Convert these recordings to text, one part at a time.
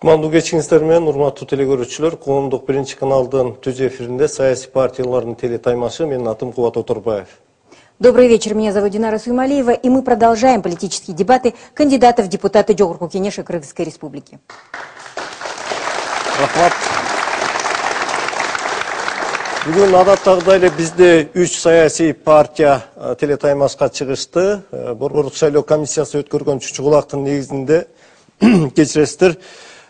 Кутмандуу кечиңиздер менен, урматтуу телекөрүүчүлөр, Коомдук биринчи каналдын түз эфиринде саясий партиялардын телетаймашы, менин атым Кубат Оторбаев. Добрый вечер, меня зовут Динара Суймалиева, и мы продолжаем политические дебаты кандидатов в депутаты Жогорку Кенеша Кыргызской Республики. Рахмат. Бүгүн адаттагыдай эле бизде 3 саясий партия телетаймашка чыгышты. Борбордук шайлоо комиссиясы өткөргөн чучугулактын негизинде кечиресиздер.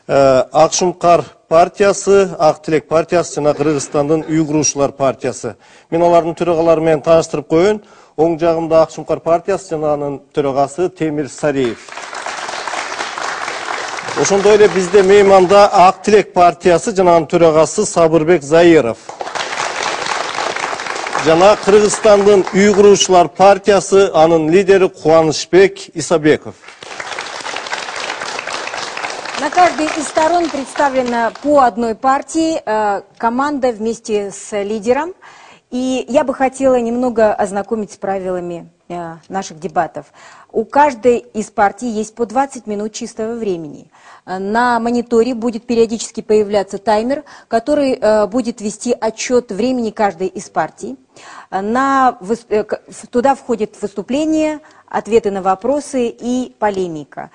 Ак Шумкар партиясы, Ак Тилек партиясы жана Кыргызстандын үй куруушулар партиясы. Мен алардын төрагалары менен тааныштырып коеюн. Оң жагымда Ак Шумкар партиясы жана анын төрагасы Темир Сариев. Ошондой эле бизде мейманда Ак Тилек партиясы жана анын төрагасы Сабырбек Заиров. Жана Кыргызстандын үй куруушулар партиясы, анын лидери Кубанычбек Исабеков. На каждой из сторон представлена по одной партии, команда вместе с лидером. И я бы хотела немного ознакомить с правилами наших дебатов. У каждой из партий есть по 20 минут чистого времени. На мониторе будет периодически появляться таймер, который будет вести отчет времени каждой из партий. Туда входит выступление, ответы на вопросы и полемика.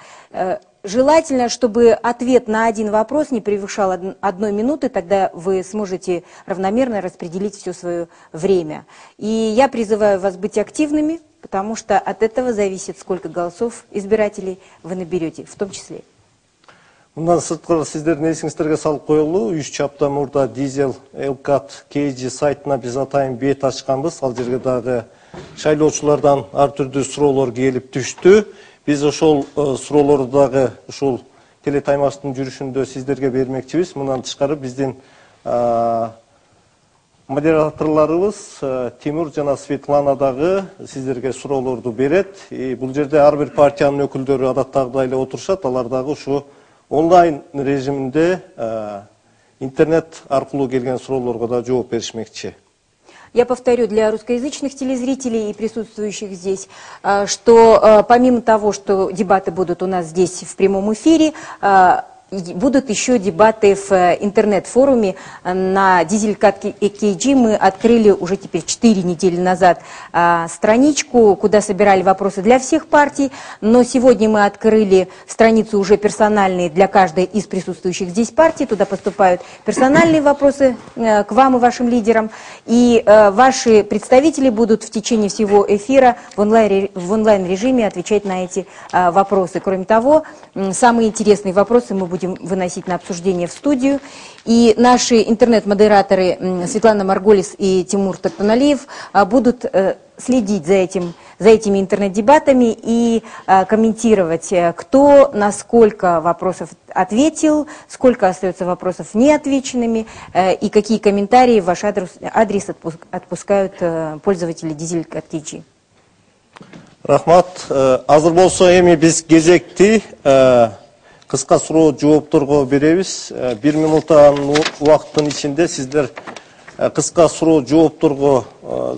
Желательно, чтобы ответ на один вопрос не превышал 1 минуты, тогда вы сможете равномерно распределить все свое время. И я призываю вас быть активными, потому что от этого зависит, сколько голосов избирателей вы наберете, в том числе. Мындан сырткары сиздердин эсиңиздерге салып коелу, 3 апта мурда Дизел Элкат KG сайтына биз атайын бет ачканбыз. Ал жерге дагы шайлоочулардан ар түрдүү суроолор келип түштү. Biz ошол суроолорду дагы ушул телетаймаштын жүрүшүндө сиздерге бермекчибиз. Мындан тышкары биздин модераторлорубуз Тимур жана Светлана дагы сиздерге суроолорду берет. Бул жерде ар бир партиянын өкүлдөрү адаттагыдай эле отурушат. Алар дагы ушу онлайн режиминде интернет аркылуу келген суроолорго да жооп беришмекчи. Я повторю для русскоязычных телезрителей и присутствующих здесь, что помимо того, что дебаты будут у нас здесь в прямом эфире, будут еще дебаты в интернет-форуме на Дизелькат KG. Мы открыли уже теперь 4 недели назад страничку, куда собирали вопросы для всех партий. Но сегодня мы открыли страницу уже персональные для каждой из присутствующих здесь партий. Туда поступают персональные вопросы к вам и вашим лидерам. И ваши представители будут в течение всего эфира в онлайн-режиме отвечать на эти вопросы. Кроме того, самые интересные вопросы мы будем выносить на обсуждение в студию. И наши интернет-модераторы Светлана Марголис и Тимур Тартуналиев будут следить за этими интернет-дебатами и комментировать, кто на сколько вопросов ответил, сколько остается вопросов неотвеченными и какие комментарии в ваш адрес отпускают пользователи Дизелькат KG. Рахмат. Азыр болсо эми биз кезекти кыска суроо жоопторго беребиз. 1 минуттан убакыттын ичинде сиздер кыска суроо жоопторго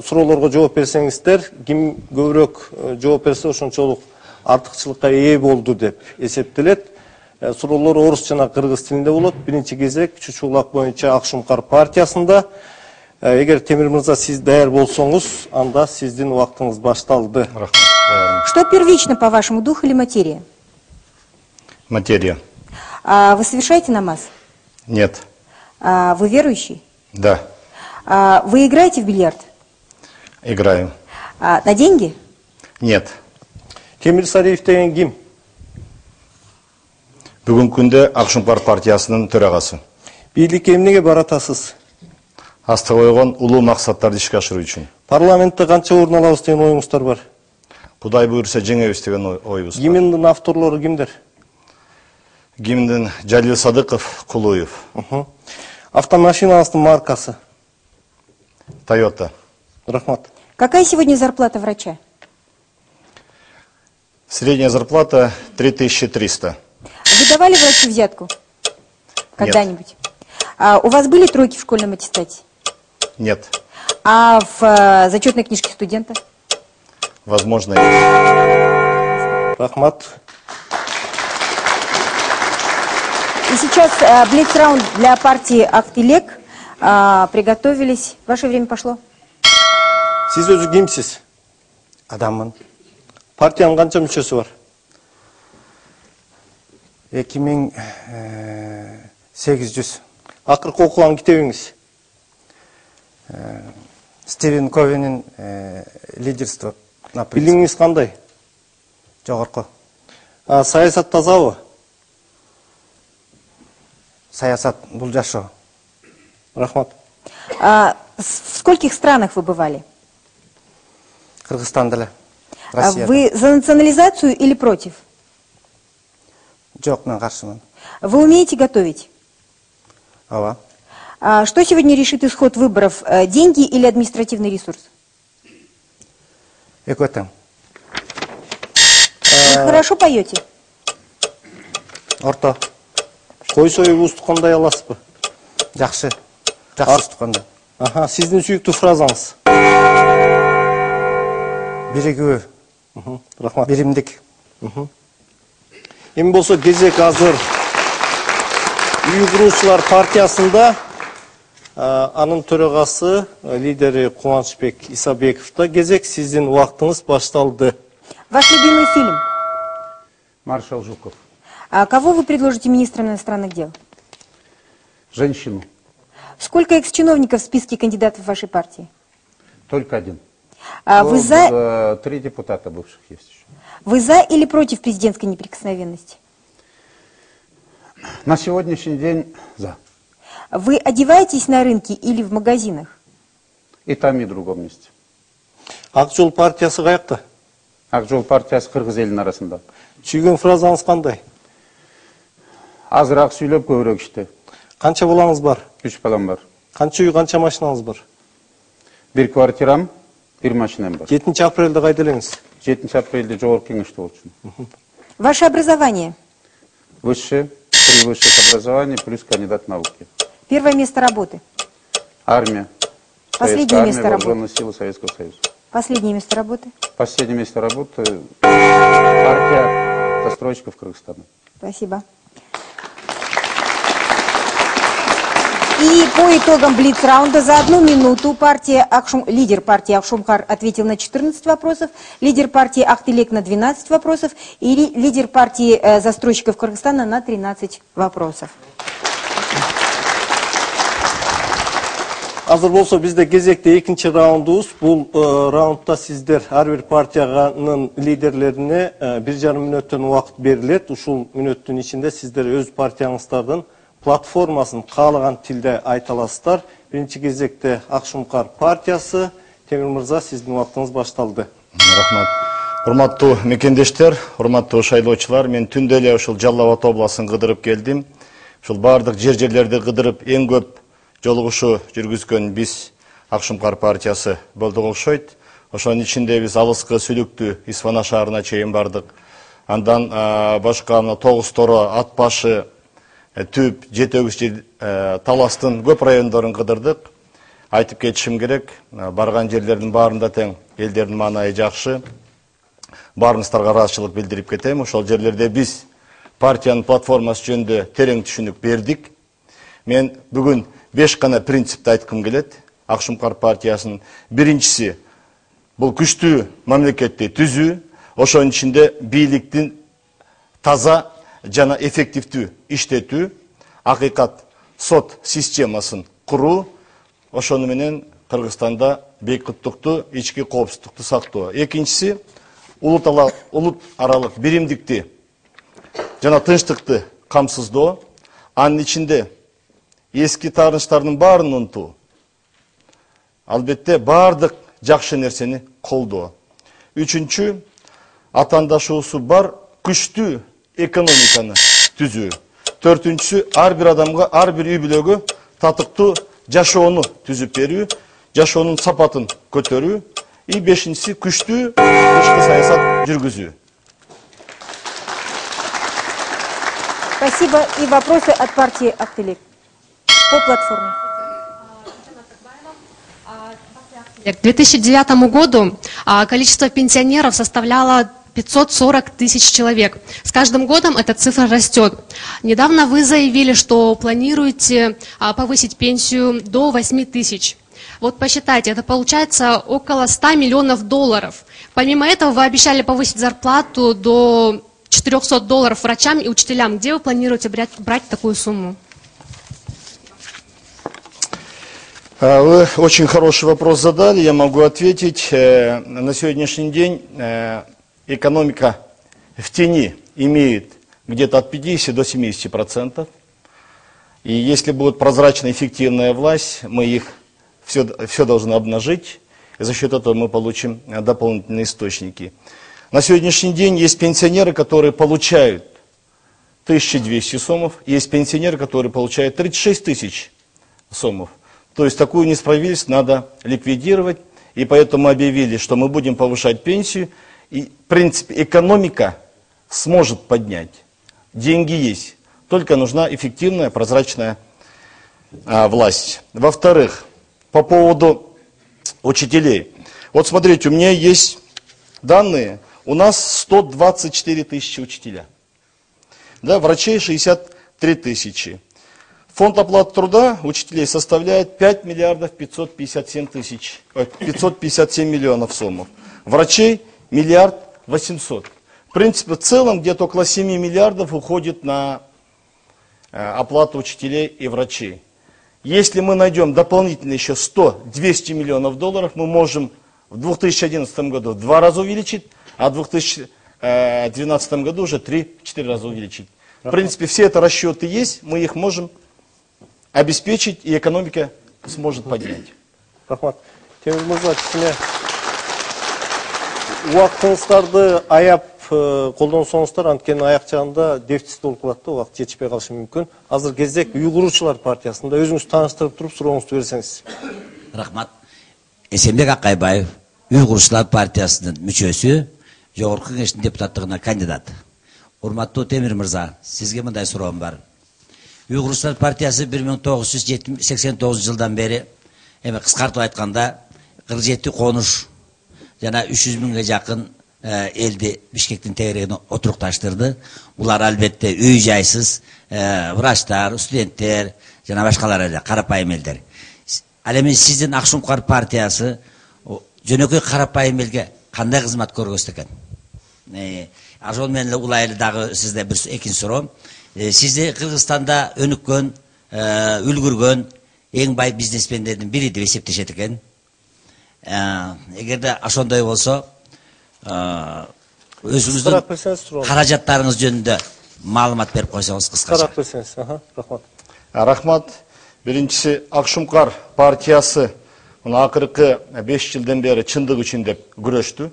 суроолорго жооп берсеңиздер, ким көбүрөөк жооп берсе ошончолук артыкчылыкка ээ болду деп эсептелет. Суроолор орус жана кыргыз тилинде болот. Биринчи кезек чучулак боюнча Ак Шумкар партиясында. Эгер Темир мырза сиз даяр болсоңуз, анда сиздин убактыңыз башталды. Что первично, по-вашему, дух или материя? Материя. Вы совершаете намаз? Нет. Вы верующий? Да. Вы играете в бильярд? Играю. На деньги? Нет. Темир Сариев деген ким? Бүгүнкү күндө Ак Шумкар партиясынын төрагасы. Бийликке эмнеге баратасыз? Асты койгон улуу максаттарды ишке ашыруу үчүн. Парламентте канча орун алабыз деген оюңуздар бар? Кудай буйрса жеңебиз деген оюбуз бар. Гимндин авторлору кимдер? Гимндин Жалил Садыков, Кулуев. Автомашинаңыздын маркасы? Toyota. Рахмат. Какая сегодня зарплата врача? Средняя зарплата 3300. Вы давали врачу взятку? Когда-нибудь? У вас были тройки в школьном аттестате? Нет. А в зачетной книжке студента? Возможно, Рахмат. И сейчас блиц-раунд для партии Актилек. Приготовились. Ваше время пошло. Сиз өзү кимсиз? Адаммын. Партиянын канча мүчөсү бар? 2800. Акыркы окуган китебиңиз? Стивен Ковенин лидерство. Билимиңиз кандай? Жогорку. Саясат тазабы? Саясат бул жашоо. Рахмат. В скольких странах вы бывали? Кыргызстанда эле. Россия. Вы за национализацию или против? Жок, мен каршымын. Вы умеете готовить? Ооба. Что сегодня решит исход выборов? Деньги или административный ресурс? Экөө тең. Вы хорошо поете? Орто. Кой союбузду кандай аласызбы? Жакшы. Жакшы тутканда. Сиздин сүйүктүү фразаңыз? Биригүү. Рахмат. Биримдик. Эми болсо кезек азыр үй куруучулар партиясында анын төрагасы, лидери Кубанычбек Исабековда. Кезек, сиздин убактыңыз башталды. Ваш любимый фильм? Маршал Жуков. Кого вы предложите министром иностранных дел? Женщину. Сколько экс-чиновников в списке кандидатов вашей партии? Только один. Вы за... 3 депутата бывших есть еще. Вы за или против президентской неприкосновенности? На сегодняшний день за. Вы одеваетесь на рынке или в магазинах? И там, и в другом месте. Ак жол партиясы каякта? Ак жол партиясы кыргыз элинин арасында. Сүйгөн фразаңыз кандай? Азыраак сүйлөп, көбүрөөк иште. Канча балаңыз бар? 3 балам бар. Канча үй, канча машинаңыз бар? 1 квартирам, 1 машинам бар. 7 апрелде кайда элеңиз? 7 апрелде жогорку кеңеште болчумун. Ваше образование? Высшее, 3 высших образования плюс кандидат науки. Первое место работы? Армия. Последнее место работы? Вооруженные силы Советского Союза. Последнее место работы? Последнее место работы партия застройщиков Кыргызстана. Спасибо. И по итогам блиц-раунда за 1 минуту лидер партии Акшумкар ответил на 14 вопросов, лидер партии Актилек на 12 вопросов и лидер партии застройщиков Кыргызстана на 13 вопросов. Азыр болсо бизде кезекте экинчи раундубуз. Бул раундда сиздер ар бир партиянын лидерлерине 1,5 мүнөттөн убакыт берилет. Ушул мүнөттүн ичинде сиздер өз партияңыздардын платформасын каалаган тилде айта аласыздар. Биринчи кезекте Акшумкар партиясы. Темир мырза, сиздин убактыңыз башталды. Рахмат. Урматтуу мекендештер, урматтуу шайлоочулар, мен түндө эле ушул Жалал Абад областын кыдырып келдим. Ушул баардык жерлерди кыдырып эң көп жолугушуу жүргүзгөн биз Акшумкар партиясы болдук окшойт. Ошонун ичинде биз алыскы Сүлүктүү Исфана шаарына чейин бардык. Андан башка 9 торо, Ат башы, Түп, Жетөгүз, Таластын көп райондорун кыдырдык. Айтып кетишим керек, барган жерлердин баарында тең элдердин маанайы жакшы. Баарыңыздарга ыраазычылык билдирип кетем. Ошол жерлерде биз партиянын платформасы жөнүндө терең түшүнүк бердик. Мен бүгүн 5 гана принципти айткым келет. Акшумкар партиясынын биринчиси бул күчтүү мамлекетти түзүү, ошонун ичинде бийликтин таза жана эффективдүү иштетүү, акыйкат сот системасын куруу, ошону менен Кыргызстанда бейкыттыктуу, ички коопсуздукту сактоо. Экинчиси улут аралык биримдикти жана тынчтыкты камсыздоо, анын ичинде эски таарынычтардын баарын унутуу. Албетте баардык жакшы нерсени колдоо. Үчүнчү, атаандашуусу бар күчтүү экономиканы түзүү. Төртүнчүсү, ар бир адамга, ар бир үй бүлөгө татыктуу жашоону түзүп берүү, жашоонун сапатын көтөрүү. И бешинчиси, күчтүү тышкы саясат жүргүзүү. Спасибо. И вопросы от партии Актилек по платформе. К 2009 году количество пенсионеров составляло 540 тысяч человек. С каждым годом эта цифра растет. Недавно вы заявили, что планируете повысить пенсию до 8 тысяч. Вот посчитайте, это получается около 100 миллионов долларов. Помимо этого вы обещали повысить зарплату до $400 врачам и учителям. Где вы планируете брать такую сумму? Вы очень хороший вопрос задали, я могу ответить. На сегодняшний день экономика в тени имеет где-то от 50 до 70%. И если будет прозрачная, эффективная власть, мы их все должны обнажить, и за счет этого мы получим дополнительные источники. На сегодняшний день есть пенсионеры, которые получают 1200 сомов, есть пенсионеры, которые получают 36 тысяч сомов. То есть такую несправедливость надо ликвидировать, и поэтому мы объявили, что мы будем повышать пенсию, и в принципе экономика сможет поднять. Деньги есть, только нужна эффективная, прозрачная власть. Во-вторых, по поводу учителей. Вот смотрите, у меня есть данные, у нас 124 тысячи учителя, да, врачей 63 тысячи. Фонд оплаты труда учителей составляет 5 миллиардов 557 миллионов сомов. Врачей 1 800 000 000. В принципе, в целом где-то около 7 миллиардов уходит на оплату учителей и врачей. Если мы найдем дополнительно еще 100-200 миллионов долларов, мы можем в 2011 году в 2 раза увеличить, а в 2012 году уже 3-4 раза увеличить. В принципе, все это расчеты есть, мы их можем обеспечить, и экономика сможет поднять. Рахмат. Темир Мырза, кичине убактыңыздарды аяп колдонсоңуздар, анткени аяк жагында дефицит болуп калат да, убакыт жетишпей калышы мүмкүн. Азыр кезек уйгурчулар партиясында өзүңүз тааныштырып туруп сурооңузду берсеңиз. Рахмат. Эсенбек Акайбаев, уйгурчулар партиясынын мүчөсү, жогорку кеңештин депутаттыгына кандидат. Урматтуу Темир Мырза, сизге мындай суроом бар. Уйгурчулар партиясы 1989 жылдан бери, кыскартып айтканда, 47 конуш жана 300 миңге жакын элди Бишкектин тегерегине отурукташтырды. Булар албетте үй жайсыз врачтар, студенттер жана башкалар эле, карапайым элдер. Ал эми сиздин Акшумкар партиясы жөнөкөй карапайым элге кандай кызмат көргөзөт экен? Ошол менен эле улай эле дагы сизде бир экинчи суроом. Сизди Кыргызстанда өнүккөн, үлгүргөн эң бай бизнесмендердин бири деп эсептешет экен. Эгерде ошондой болсо, өзүңүздүн каражаттарыңыз жөнүндө маалымат берип койсоңуз кыскача. Карап берсеңиз. Рахмат. Рахмат. Биринчиси, Акшумкар партиясы акыркы 5 жылдан бери чындык үчүн деп күрөштү.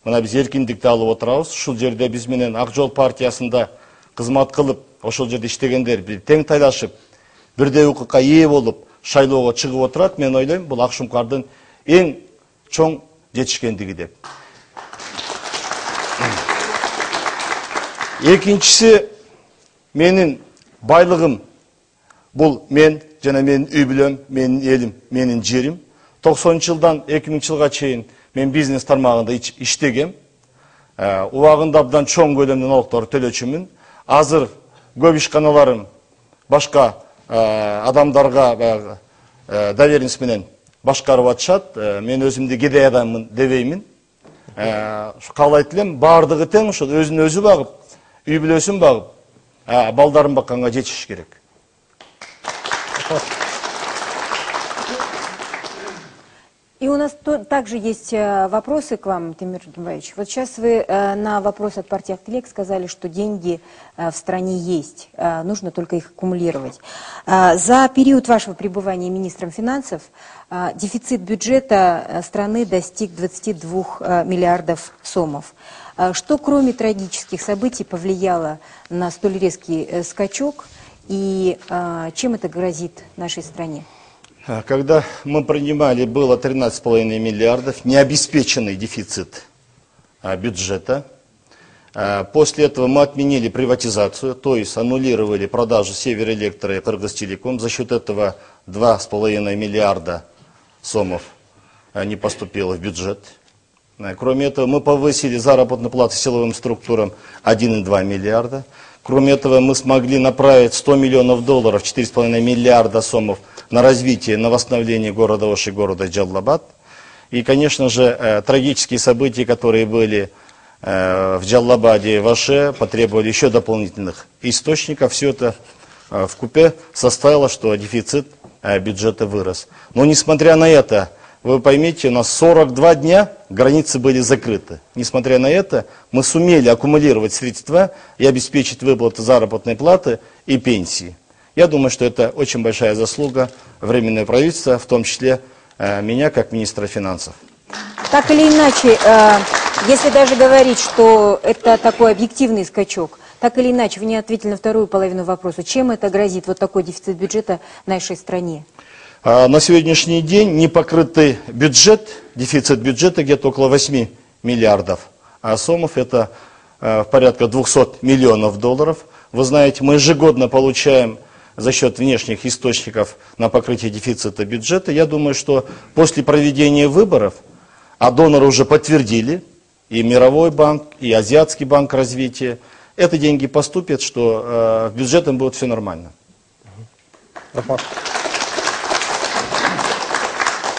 Мына биз эркиндикти алып отурабыз. Ушул жерде биз менен Ак Жол партиясында кызмат кылып, ошол жерде иштегендер тең тайлашып, бирдей укукка ээ болуп, шайлоого чыгып отурат. Мен ойлойм, бул Акшумкардын эң чоң жетишкендиги деп. Экинчиси, менин байлыгым бул мен жана менин үй бүлөм, менин элим, менин жерим. 90 жылдан 2000 жылга чейин мен бизнес тармагында иштегем. Убагында абдан чоң көлөмдө налогдор төлөчүмүн. Азыр көп ишканаларым башка адамдарга доверенность менен башкарып атышат. Мен өзүмдү кедей адаммын дебеймин. Каалайт элем, баардыгы тең ошол өзүн өзү багып, үй бүлөсүн багып, балдарын бакканга жетиш керек. И у нас также есть вопросы к вам, Темир Гимбаевич. Вот сейчас вы на вопрос от партии Актелек сказали, что деньги в стране есть, нужно только их аккумулировать. За период вашего пребывания министром финансов дефицит бюджета страны достиг 22 миллиардов сомов. Что кроме трагических событий повлияло на столь резкий скачок и чем это грозит нашей стране? Когда мы принимали, было 13,5 миллиардов, необеспеченный дефицит бюджета. После этого мы отменили приватизацию, то есть аннулировали продажу Северэлектро и Кыргызтелеком. За счет этого 2,5 миллиарда сомов не поступило в бюджет. Кроме этого, мы повысили заработную плату силовым структурам 1,2 миллиарда. Кроме этого, мы смогли направить 100 миллионов долларов, 4,5 миллиарда сомов на развитие, на восстановление города Ош и города Джалалабад. И, конечно же, трагические события, которые были в Джалалабаде и в Оше, потребовали еще дополнительных источников. Все это вкупе составило, что дефицит бюджета вырос. Но, несмотря на это, вы поймите, у нас 42 дня границы были закрыты. Несмотря на это, мы сумели аккумулировать средства и обеспечить выплаты заработной платы и пенсии. Я думаю, что это очень большая заслуга Временного правительства, в том числе меня, как министра финансов. Так или иначе, если даже говорить, что это такой объективный скачок, так или иначе, вы не ответили на вторую половину вопроса. Чем это грозит, вот такой дефицит бюджета нашей стране? На сегодняшний день непокрытый бюджет, дефицит бюджета где-то около 8 миллиардов сомов, это порядка 200 миллионов долларов. Вы знаете, мы ежегодно получаем за счет внешних источников на покрытие дефицита бюджета. Я думаю, что после проведения выборов, а доноры уже подтвердили, и Мировой банк, и Азиатский банк развития, эти деньги поступят, что в бюджетом будет все нормально.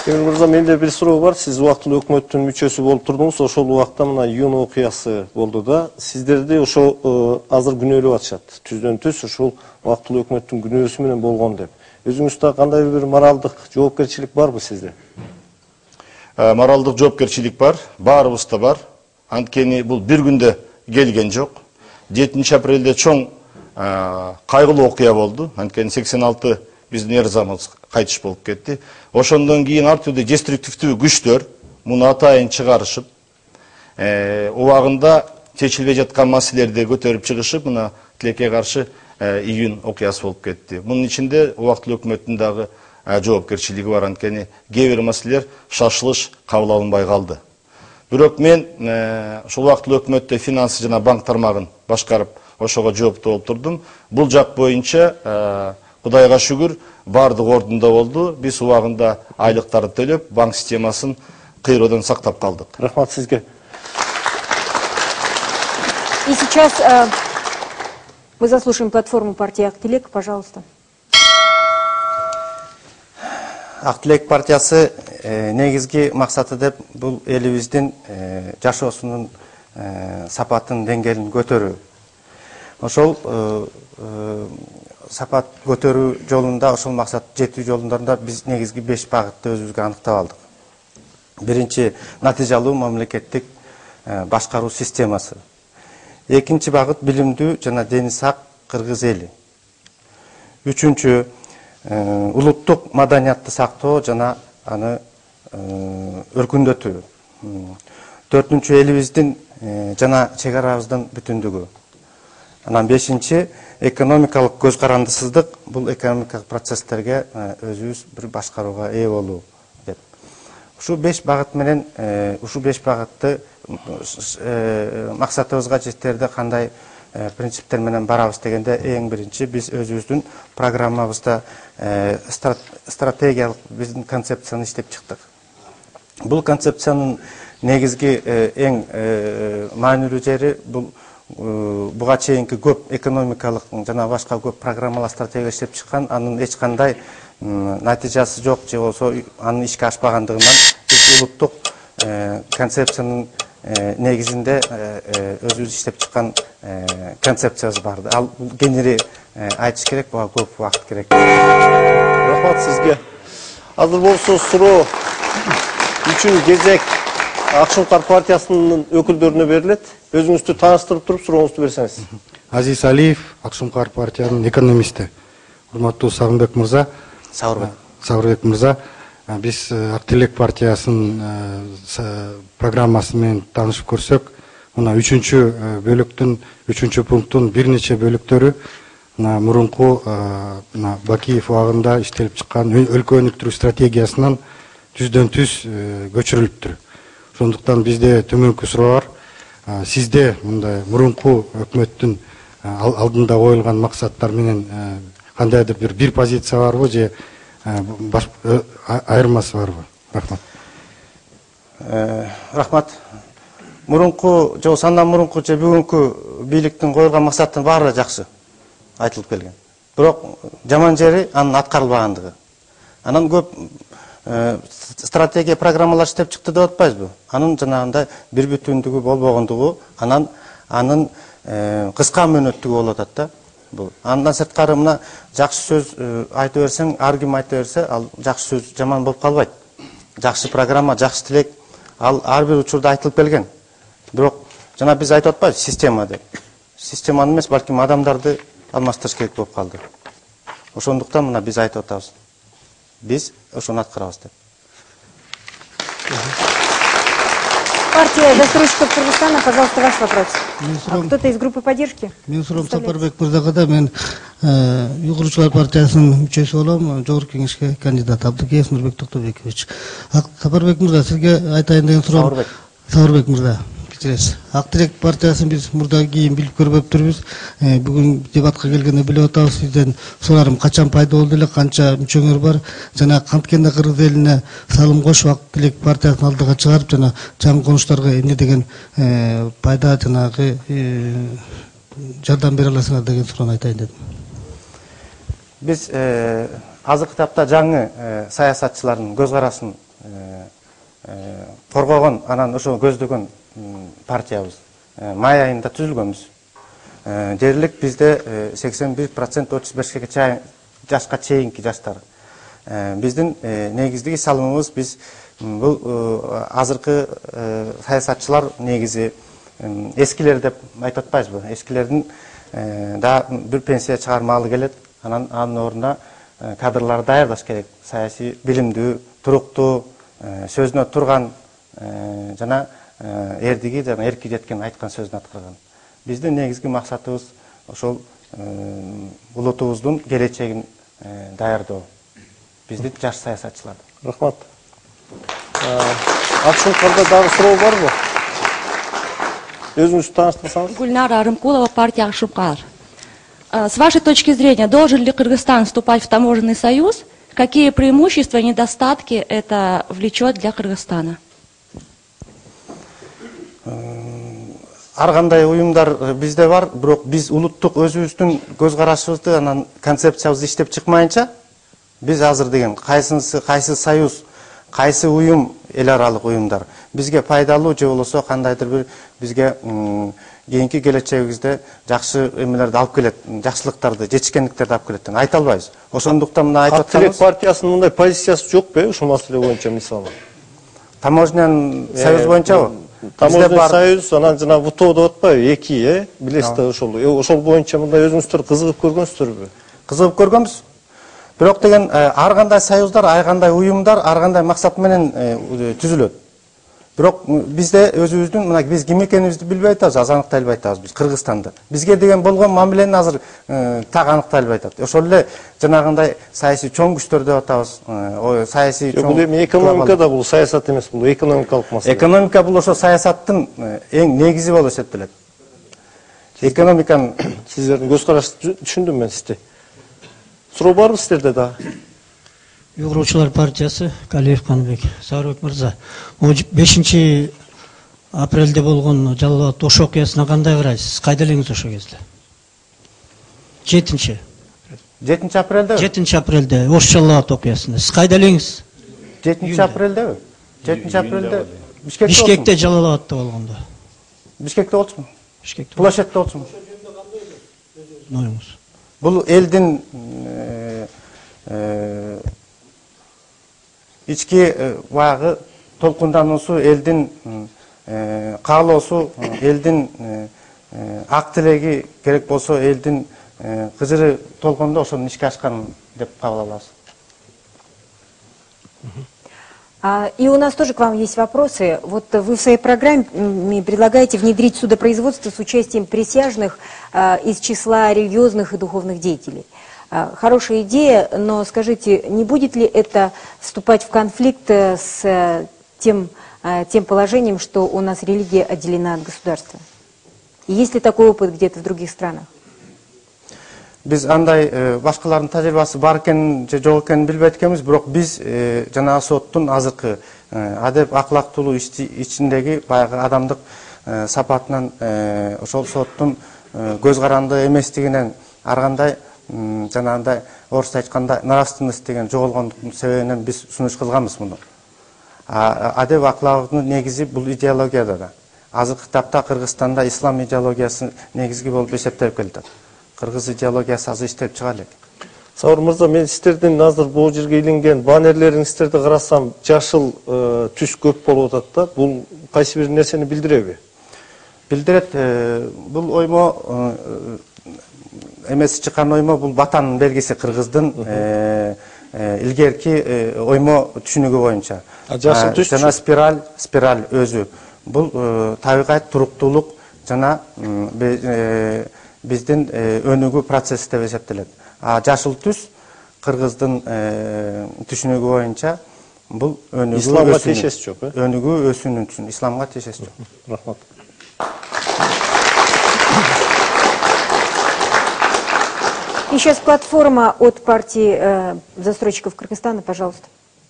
Эмир мырза, менде бир суроо бар. Сиз убактылуу өкмөттүн мүчөсү болуп турдуңуз. Ошол убакта мына июнь окуясы болду да. Сиздерди ошо азыр күнөөлөп атышат. Түздөн түз ошол убактылуу өкмөттүн күнөөсү менен болгон деп. Өзүңүздө кандай бир моралдык жоопкерчилик барбы сизде? Моралдык жоопкерчилик бар, баарыбызда бар. Анткени бул бир күндө келген жок. 7 апрелде чоң кайгылуу окуя болду. Анткени 86 биздин эр азаматыбыз кайтыш болуп кетти. Ошондон кийин ар түрдүү деструктивдүү күчтөр муну атайын чыгарышып, убагында чечилбей жаткан маселелерди көтөрүп чыгышып, мына тилекке каршы июнь окуясы болуп кетти. Мунун ичинде убактылуу өкмөттүн дагы жоопкерчилиги бар. Анткени кээ бир маселелер шашылыш кабыл алынбай калды. Бирок мен ошол убактылуу өкмөттө финансы жана банк тармагын башкарып, ошого жооптуу болуп турдум. Бул жак боюнча Кудайга шүгүр, бардык ордунда болду. Биз убагында айлыктарды төлөп, банк системасын кыйроодан сактап калдык. Рахмат сизге. И сейчас мы заслушаем платформу партии «Ак-Тилек». Пожалуйста. Ак-Тилек партиясы негизги максаты деп бул элибиздин жашоосунун сапатын деңгээлин көтөрүү. Ошол сапат көтөрүү жолунда, ошол максат жетүү жолунда биз негизги 5 багытты өзүбүзгө аныктап алдык. Биринчи, натыйжалуу мамлекеттик башкаруу системасы. Экинчи багыт, билимдүү жана дени сак кыргыз эли. Үчүнчү, улуттук маданиятты сактоо жана аны өркүндөтүү. Төртүнчү, элибиздин жана чек арабыздын бүтүндүгү. Анан бешинчи, экономикалык көз карандысыздык, бул экономикалык процесстерге өзүбүз бир башкарууга ээ болуу деп. Ушу 5 багыт менен, ушу 5 багытты максатыбызга жеттерде кандай принциптер менен барабыз дегенде, эң биринчи биз өзүбүздүн программабызда стратегиялык биздин концепцияны иштеп чыктык. Бул концепциянын негизги эң маанилүү жери бул буга чейинки көп экономикалык жана башка көп программалар, стратегия иштеп чыккан, анын эч кандай натыйжасы жок же болсо анын ишке ашпагандыгынан биз улуттук концепциянын негизинде өзүбүз иштеп чыккан концепциябыз бар. Ал кеңири айтыш керек, буга көп убакыт керек. Рахмат сизге. Азыр болсо суроо үчүн кезек Ак-Шуңкар партиясынын өкүлдөрүнө берилет. Өзүңүздү тааныштырып туруп сурооңузду берсеңиз. Азиз Алиев, Ак-Шуңкар партиянын экономисти. Урматтуу Сагынбек мырза. Сабырбек мырза. Биз Ак-Тилек партиясынын программасы менен таанышып көрсөк, мына 3-чү бөлүктүн 3-чү пункттун бир нече бөлүктөрү мурунку Бакиев убагында иштелип чыккан өлкө өнүктүрүү стратегиясынан түздөн түз көчүрүлүптүр. Ошондуктан бизде төмөнкү суроо бар. Сизде мындай мурунку өкмөттүн алдында коюлган максаттар менен кандайдыр бир позиция барбы же айырмасы барбы? Рахмат. Рахмат. Мурунку, же сандан мурунку, же бүгүнкү бийликтин коюлган максаттын баары жакшы айтылып келген. Бирок жаман жери анын аткарылбагандыгы. Анан көп стратегия программалар иштеп чыкты деп атпайбызбы? Анын жанагындай бир бүтүндүгү болбогондугу, анын кыска мөөнөттүгү болуп атат да. Бул андан сырткары мына жакшы сөз айта берсең, ар ким айта берсе, ал жакшы сөз жаман болуп калбайт. Жакшы программа, жакшы тилек ал ар бир учурда айтылып келген. Бирок жана биз айтып атпайбыз система деп. Системаны эмес, балким адамдарды алмаштырыш керек болуп калды. Ошондуктан мына биз айтып атабыз. Биз ошону аткарабыз деп. Партия застройщиков Кыргызстана, пожалуйста, ваш вопрос. Кто-то из группы поддержки? Мен сурам Сапарбек мырзага да, мен Уйгурчулар партиясынын мүчөсү болом, жогорку кеңешке кандидат Абдыкеев Нурбек Токтобекович. Сапарбек мырза, сизге айтайын деген суроом. Сапарбек мырза, кечиресиз. Ак Тилек партиясын биз мурда кийин билип көрбөптүрбүз. Бүгүн дебатка келгенде билип атабыз, сизден сурарым качан пайда болду эле, канча мүчөңөр бар, жана канткенде кыргыз элине салым кошуп Ак Тилек партиясын алдыга чыгарып, жана жаңы конуштарга эмне деген пайда жанагы жардам бере аласыңар деген суроону айтайын дедим. Биз азыркы тапта жаңы саясатчылардын көз карасын коргогон, анан ошо көздөгөн партиябыз. Май айында түзүлгөнбүз. Дерлик бизде 81% 35 жашка чейинки жаштар. Биздин негиздеги салымыбыз, биз бул азыркы саясатчылар негизи эскилер деп айтып атпайбызбы? Эскилердин да бир пенсия чыгармалы келет, анан анын ордуна кадрлар даярдаш керек. Саясий билимдүү, туруктуу, сөзүнө турган жана эрдиги жана эрки жеткен айткан сөзүн аткарган. Биздин негизги максатыбыз ошол улутубуздун келечегин даярдоо. Биздин жаш саясатчылар. Рахмат. Акшункарда дагы суроо барбы? Өзүңүздү тааныштырсаңыз. Гульнара Арымкулова, партия Акшункар. С вашей точки зрения, должен ли Кыргызстан вступать в таможенный союз? Какие преимущества и недостатки это влечет для Кыргызстана? Ар кандай уюмдар бизде бар, бирок биз улуттук өзүбүздүн көз карашыбызды, анан концепциябызды иштеп чыкмайынча, биз азыр деген кайсы союз, кайсы уюм, эл аралык уюмдар бизге пайдалуу же болбосо кандайдыр бир бизге кийинки келечегибизде жакшы эмелерди алып келет, жакшылыктарды, жетишкендиктерди алып келет деп айта албайбыз. Ошондуктан мына айтып атабыз. Ак Тилек партиясынын мындай позициясы жокпу, ушул маселе боюнча мисалы? Таможнян союз боюнчабы? Таможенный союз, анан жана ВТО деп атпайбы? Эки, билесиздер ошол. Ошол боюнча мындай өзүңүздөр кызыгып көргөнсүздөрбү? Кызыгып көргөнбүз. Бирок деген ар кандай союздар, ар кандай уюмдар, ар кандай максат менен түзүлөт. Бирок бизде өзүбүздүн, мына биз ким экенибизди билбей атабыз, аз аныктай албай атабыз биз Кыргызстанда. Бизге деген болгон мамилени азыр так аныктай албай атат. Ошол эле жанагындай саясий чоң күчтөр деп атабыз. Саясий чоң. Бул эми экономикада бул саясат эмес, бул экономикалык маселе. Экономика бул ошо саясаттын эң негизи болуп эсептелет. Экономиканын сиздердин көз карашты түшүндүм мен сизди. Суроо барбы сиздерде дагы? Уйгурчулар партиясы, Калиев Каныбек. Сапарбек мырза, 5 апрелде болгон Жалал Ош окуясына кандай карайсыз? Кайда элеңиз ошол кезде? 7 апрелде? 7 апрелде Ош Жалал окуясында. Сиз кайда элеңиз? 7 апрелдеби? 7 апрелде Бишкекте Жалалабадта болгондо. Бишкекте болчумун? Бишкекте. Площадьте болчумун? Ноюңуз. Бул элдин ички баягы толкундануусу, элдин каалоосу, элдин ак тилеги керек болсо, элдин кыжыры толкондо ошонун ишке ашканын деп кабыл алабыз. И у нас тоже к вам есть вопросы. Вот вы в своей программе предлагаете внедрить судопроизводство с участием присяжных из числа религиозных и духовных деятелей. Хорошая идея, но скажите, не будет ли это вступать в конфликт с тем положением, что у нас религия отделена от государства? И есть ли такой опыт где-то в других странах? Биз андай башкалардын тажрыйбасы бар экенин же жок экенин билбейт экенбиз, бирок биз жанагы соттун азыркы адеп аклактуулуу ичиндеги баягы адамдык сапатынан ошол соттун көз каранды эместигинен ар кандай жанагындай орусча айтканда нравственность деген жоголгондуктун себебинен биз сунуш кылганбыз муну. Адеп аклагынын негизи бул идеологияда да. Азыркы тапта Кыргызстанда ислам идеологиясы негизги болуп эсептелип келатат. Кыргыз идеологиясы азыр иштеп чыга элек. Саур мырза, мен сиздердин азыр бул жерге илинген баннерлериңиздерди карасам, жашыл түс көп болуп атат да. Бул кайсы бир нерсени билдиреби? Билдирет. Бул оймо эмеси чыккан оймо бул ватандын белгиси Кыргыздын илгерки оймо түшүнүгү боюнча. Жашыл түс жана спираль өзү бул табигат, туруктуулук жана биздин өнүгүү процесси деп эсептелет. Жашыл түс Кыргыздын түшүнүгү боюнча бул өнүгүү исламга тиешеси жок, өнүгүү өсүүнүн түшүнүгү, исламга тиешеси жок. Рахмат. И сейчас платформа от партии застройщиков Кыргызстана, пожалуйста.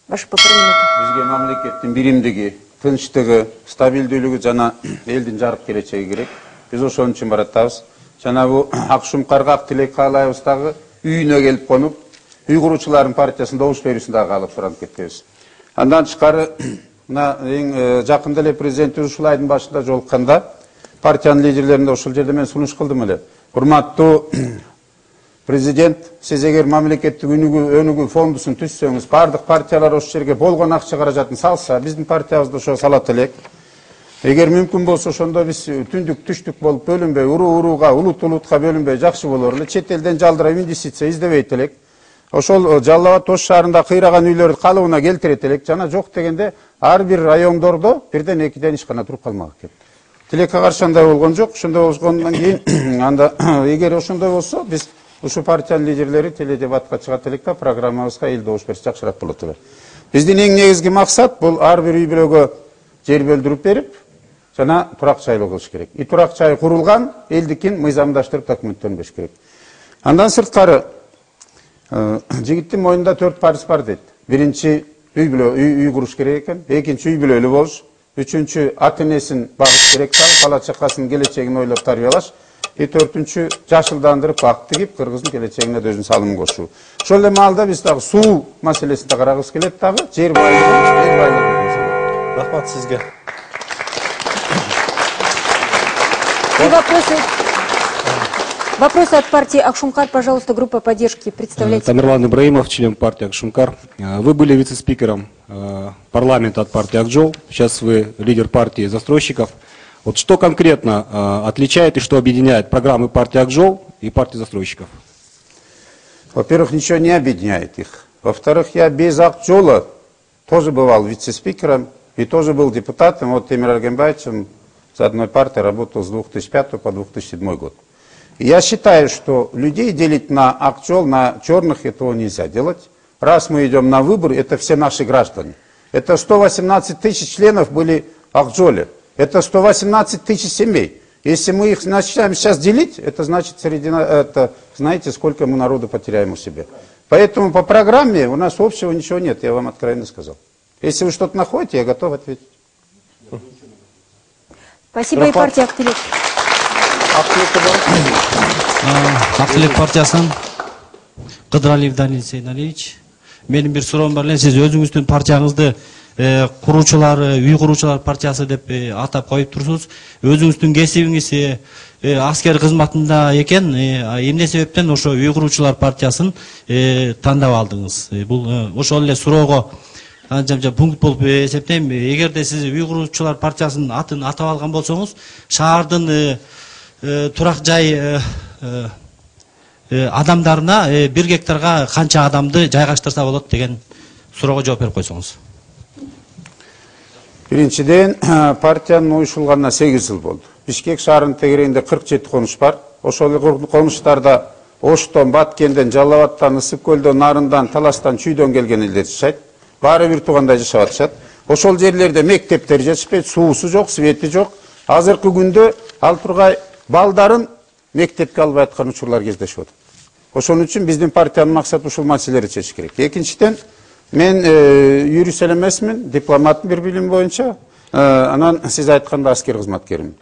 Ваши полторы минуты. Бизге мамлекеттин биримдиги, тынчтыгы, стабилдүүлүгү жана элдин жарык келечеги керек. Биз ошон үчүн баратабыз. Жана бу Акшумкарга ак тилек каалайбыз дагы үйүнө келип конуп, үй куруучулардын партиясында добуш берүүсүн дагы каалап сурап кетебиз. Андан тышкары мына эң жакында эле президент ушул айдын башында жолукканда партиянын лидерлерине ушул жерде мен сунуш кылдым эле. Урматтуу президент, сиз эгер мамлекеттик өнүгүү фондусун түзсөңүз, бардык партиялар ошол жерге болгон акча каражатын салса, биздин партиябыз да ошо салат элек. Эгер мүмкүн болсо ошондо биз түндүк түштүк болуп бөлүнбөй, урууга, улутка бөлүнбөй жакшы болор эле. Чет элден жалдырап инвестиция издебейт элек. Ошол Жалал Абад Ош шаарында кыйраган үйлөрдү калыбына келтирет элек. Жана жок дегенде ар бир райондордо бирден экиден ишкана туруп калмак экен. Тилекке каршы андай болгон жок. Ошондой болгондон кийин анда эгер ошондой болсо биз ушу партиянын лидерлери теледебатка чыгат элек да, программабызга эл добуш берсе жакшыраак болот эле. Биздин эң негизги максат бул ар бир үй бүлөгө жер бөлдүрүп берип, жана турак жайлуу кылыш керек. И турак жай курулган, элдикин мыйзамдаштырып документтенбеш керек. Андан сырткары жигиттин мойнунда 4 парыз бар дейт. Биринчи үй куруш керек экен, экинчи үй бүлөлүү болуш, үчүнчү ата энесин багыш керек, бала чакасынын келечегин ойлоп тарбиялаш. И төртүнчү жашылдандырып бак тигип Кыргыздын келечегине өзүнүн салымын кошуу. Ошол эле маалда биз дагы суу маселесин да карагыбыз келет дагы, жер байлыгы. Рахмат сизге. Вопросы от партии Акшумкар, пожалуйста, группа поддержки. Представляйте. Тамерлан Ибраимов, член партии Акшумкар. Вы были вице-спикером парламента от партии Акжол. Сейчас вы лидер партии застройщиков. Вот что конкретно отличает и что объединяет программы партии Акжол и партии застройщиков? Во-первых, ничего не объединяет их. Во-вторых, я без Акжола тоже бывал вице-спикером и тоже был депутатом. Вот Темир Аргенбаевичем с одной партией работал с 2005 по 2007 год. И я считаю, что людей делить на Акжол, на черных, этого нельзя делать. Раз мы идем на выборы, это все наши граждане. Это 118 тысяч членов были в Акжоле. Это 118 тысяч семей. Если мы их начинаем сейчас делить, это значит, знаете, сколько мы народу потеряем у себя. Поэтому по программе у нас общего ничего нет, я вам откровенно сказал. Если вы что-то находите, я готов ответить. Спасибо. И партия Актилек. Актилек партиясын Кыдыралиев Данил Сейналевич. Менин бир суроом бар эле, сиз өзүңүздүн партияңызды куруучулар, үй куруучулар партиясы деп атап коюп турсуз. Өзүңүздүн кесибиңиз аскер кызматында экен, эмне себептен ошо үй куруучулар партиясын тандап алдыңыз? Бул ошол эле суроого анча пункт болуп эсептейм. Эгерде сиз үй куруучулар партиясынын атын атап алган болсоңуз, шаардын турак жай адамдарына 1 гектарга канча адамды жайгаштырса болот деген суроого жооп берип койсоңуз. Биринчиден, партиянын уюшулганына 8 жыл болду. Бишкек шаарынын тегерегинде 47 конуш бар. Ошол конуштарда Оштон, Баткенден, Жалал Абадтан, Ысык көлдөн, Нарындан, Таластан, Чүйдөн келген элдер жашайт. Баары бир туугандай жашап атышат. Ошол жерлерде мектептер жетишпейт, суусу жок, свети жок. Азыркы күндө ал тургай балдарын мектепке албай аткан учурлар кездешип атат. Ошон үчүн биздин партиянын максаты ушул маселелерди чечиш керек. Экинчиден, мен юрист эмесмин, дипломаттын бир билим боюнча, анан сиз айткандай аскер кызматкермин.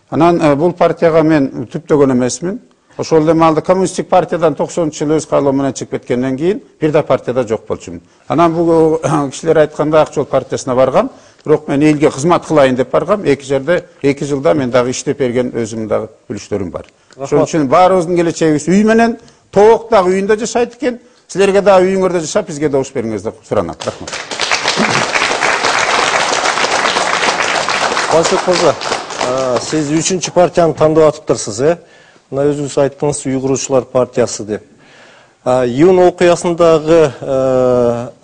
Анан бул партияга мен түптөгөн эмесмин. Ошол эле маалда коммунисттик партиядан 90-жыл өз каалоом менен чыгып кеткенден кийин бир да партияда жок болчумун. Анан бул кишилер айткандай Ак Жол партиясына баргам, бирок мен элге кызмат кылайын деп баргам. 2 жылда мен дагы иштеп берген өзүмдүн дагы үлүштөрүм бар. Ошон үчүн баарыбыздын келечегибиз үй менен, тоок дагы үйүндө жашайт экен. Силерге дагы үйүңөрдө жашап, бизге добуш бериңиз деп суранат. Рахмат. Башык мырза, сиз 3-чү партияны тандап атыптырсыз, Мына өзүңүз айттыңыз үй куруучулар партиясы деп. Июнь окуясындагы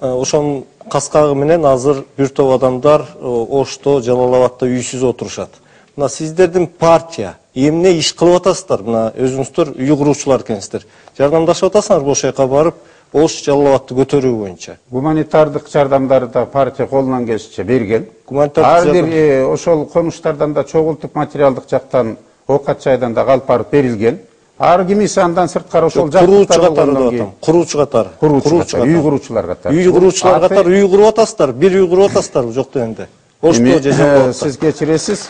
ошонун каскагы менен азыр бир топ адамдар Ошто, Жалал Абадта үйсүз отурушат. Мына сиздердин партия эмне иш кылып атасыздар? Мына өзүңүздөр үй куруучулар экенсиздер. Жардамдашып атасыңар бул жака барып, Ош, Жалал Абадты көтөрүү боюнча. Гуманитардык жардамдарды да партия колунан келишинче берген. Ар бир ошол конуштардан да чогултуп материалдык жактан оокат жайдан да алып барып берилген. Ар кимиси андан сырткары ошол куруучу катары. Куруучу катары. Үй куруучулар катары. Үй куруучулар катары үй куруп атасыздар, бир үй куруп атасыздар жок дегенде. Ошто же Жалал. Сиз кечиресиз.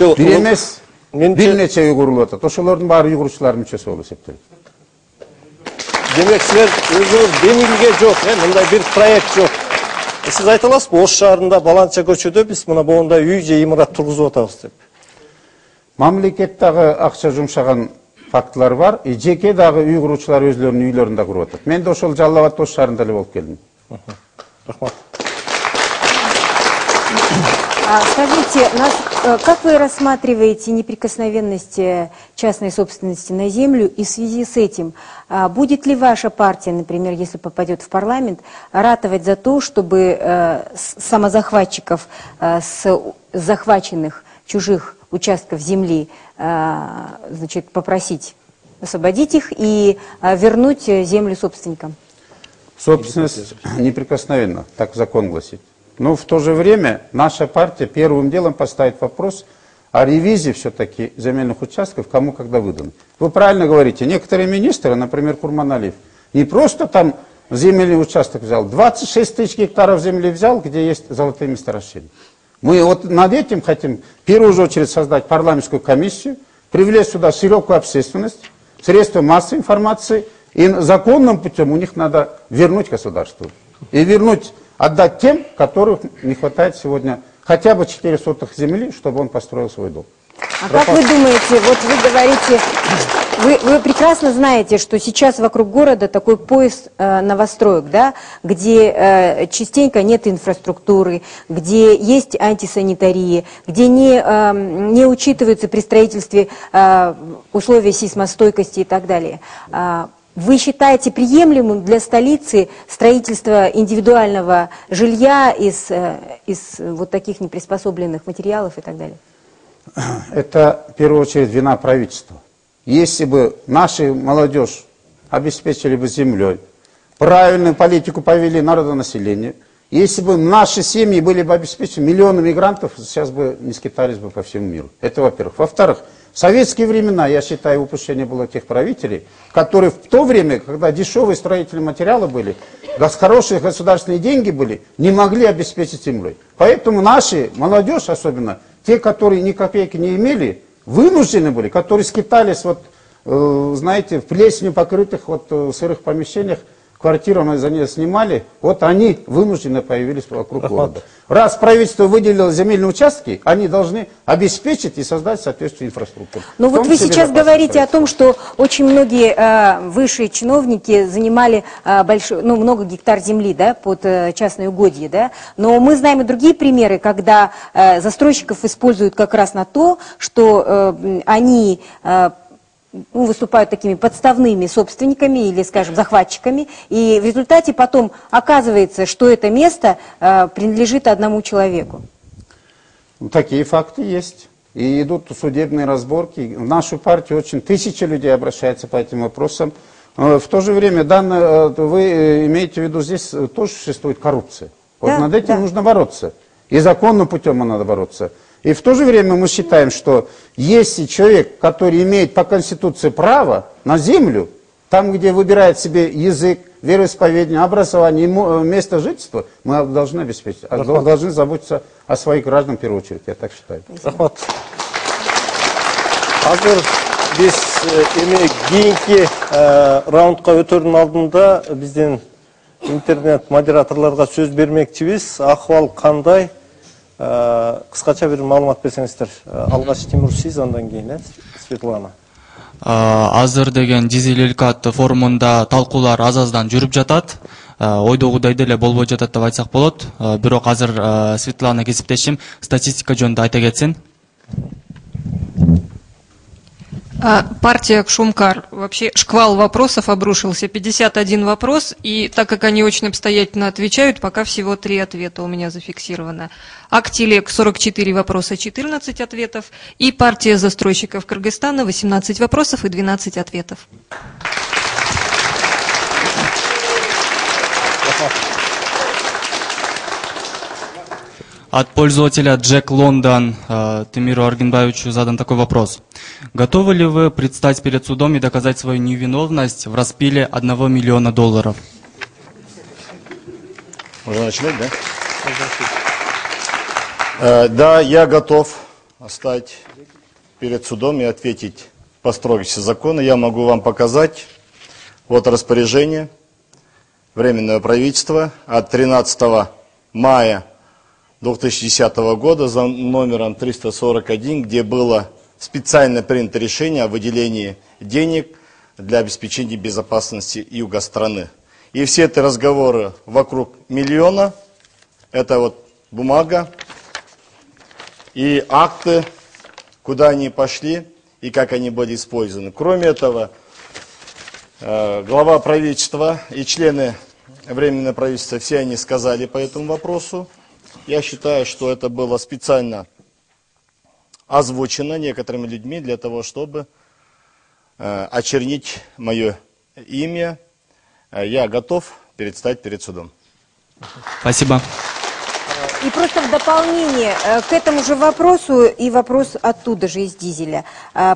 Бир эмес, бир нече үй курулуп атат. Ошолордун баары үй куруучулардын мүчөсү болуп эсептелет. Демек силер өзүңүз демилге жок, мындай бир проект жок. Сиз айта аласызбы, Ош шаарында Баланча көчөдө биз мына моундай үй же имарат тургузуп атабыз деп? Мамлекет дагы акча жумшаган фактылар бар, жеке дагы үй куруучулар өзлөрүнүн үйлөрүн да куруп атат. Мен да ошол Жалал Абад Ош шаарында эле болуп келдим. Рахмат. Скажите, как вы рассматриваете неприкосновенность частной собственности на землю, и в связи с этим будет ли ваша партия, например, если попадет в парламент, ратовать за то, чтобы самозахватчиков с захваченных чужих участков земли, значит, попросить освободить их и вернуть землю собственникам? Собственность неприкосновенна, так закон гласит. Но в то же время наша партия первым делом поставит вопрос о ревизии все-таки земельных участков, кому когда выданы. Вы правильно говорите, некоторые министры, например, Курманалиев, не просто там земельный участок взял, 26 тысяч гектаров земли взял, где есть золотые месторождения. Мы вот над этим хотим в первую очередь создать парламентскую комиссию, привлечь сюда широкую общественность, средства массовой информации, и законным путем у них надо вернуть государству. И вернуть, отдать тем, которых не хватает сегодня хотя бы 4 сотых земли, чтобы он построил свой дом. А как вы думаете, вот вы говорите, вы прекрасно знаете, что сейчас вокруг города такой пояс новостроек, да, где частенько нет инфраструктуры, где есть антисанитария, где не учитываются при строительстве условия сейсмостойкости и так далее. Вы считаете приемлемым для столицы строительство индивидуального жилья из вот таких неприспособленных материалов и так далее? Это, в первую очередь, вина правительства. Если бы наша молодежь обеспечили бы землей, правильную политику повели народонаселение, если бы наши семьи были бы обеспечены, миллионы мигрантов сейчас бы не скитались бы по всему миру. Это во-первых. Во-вторых, в советские времена, я считаю, упущение было тех правителей, которые в то время, когда дешевые строительные материалы были, хорошие государственные деньги были, не могли обеспечить землей. Поэтому наши, молодежь особенно, те, которые ни копейки не имели, вынуждены были, которые скитались, вот, знаете, в плесенью покрытых вот, сырых помещениях, квартиру мы за нее снимали, вот они вынуждены появились вокруг города. Раз правительство выделило земельные участки, они должны обеспечить и создать соответствующую инфраструктуру. Но вот вы сейчас говорите о том, что очень многие высшие чиновники занимали много гектар земли, да, под частные угодья, да, но мы знаем и другие примеры, когда застройщиков используют как раз на то, что они выступают такими подставными собственниками или, скажем, захватчиками, и в результате потом оказывается, что это место принадлежит одному человеку. Такие факты есть. И идут судебные разборки. В нашу партию очень тысячи людей обращаются по этим вопросам. В то же время, вы имеете в виду, здесь тоже существует коррупция. Вот над этим нужно бороться. И законным путем надо бороться. И в то же время мы считаем, что если человек, который имеет по Конституции право на землю, там, где выбирает себе язык, вероисповедание, образование, место жительства, мы должны обеспечить, должны заботиться о своих гражданах в первую очередь, я так считаю. Рахмат. Азыр біз кейінгі раундқа өтердің алдында бізден интернет модераторларға сөз бермекчибиз. Ахвал қандай? Қысқаша бір маалымат берсеңіздер. Алғаш Тимур сиз, андан кейін Светлана. Азыр деген дизель өлкө аттуу форумунда талкуулар аз-аздан жүрүп жатат. Ойдогудай деле болбой жатат деп айтсак болот. Бирок азыр Светлана кесиптешим статистика жөнүндө айта кетсин. Партия Акшумкар. Вообще шквал вопросов обрушился, 51 вопрос, и так как они очень обстоятельно отвечают, пока всего 3 ответа у меня зафиксировано. Актилек 44 вопроса, 14 ответов, и партия застройщиков Кыргызстана 18 вопросов и 12 ответов. От пользователя Джек Лондон Тимиру Аргенбаевичу задан такой вопрос. Готовы ли вы предстать перед судом и доказать свою невиновность в распиле $1 миллиона? Можно начинать, да? Да, я готов стать перед судом и ответить по строгости закона. Я могу вам показать вот распоряжение Временного правительства от 13 мая 2010 года за номером 341, где было специально принято решение о выделении денег для обеспечения безопасности юга страны. И все эти разговоры вокруг миллиона, это вот бумага и акты, куда они пошли и как они были использованы. Кроме этого, глава правительства и члены Временного правительства, все они сказали по этому вопросу. Я считаю, что это было специально озвучено некоторыми людьми для того, чтобы очернить мое имя. Я готов предстать перед судом. Спасибо. И просто в дополнение к этому же вопросу и вопрос оттуда же из Дизеля.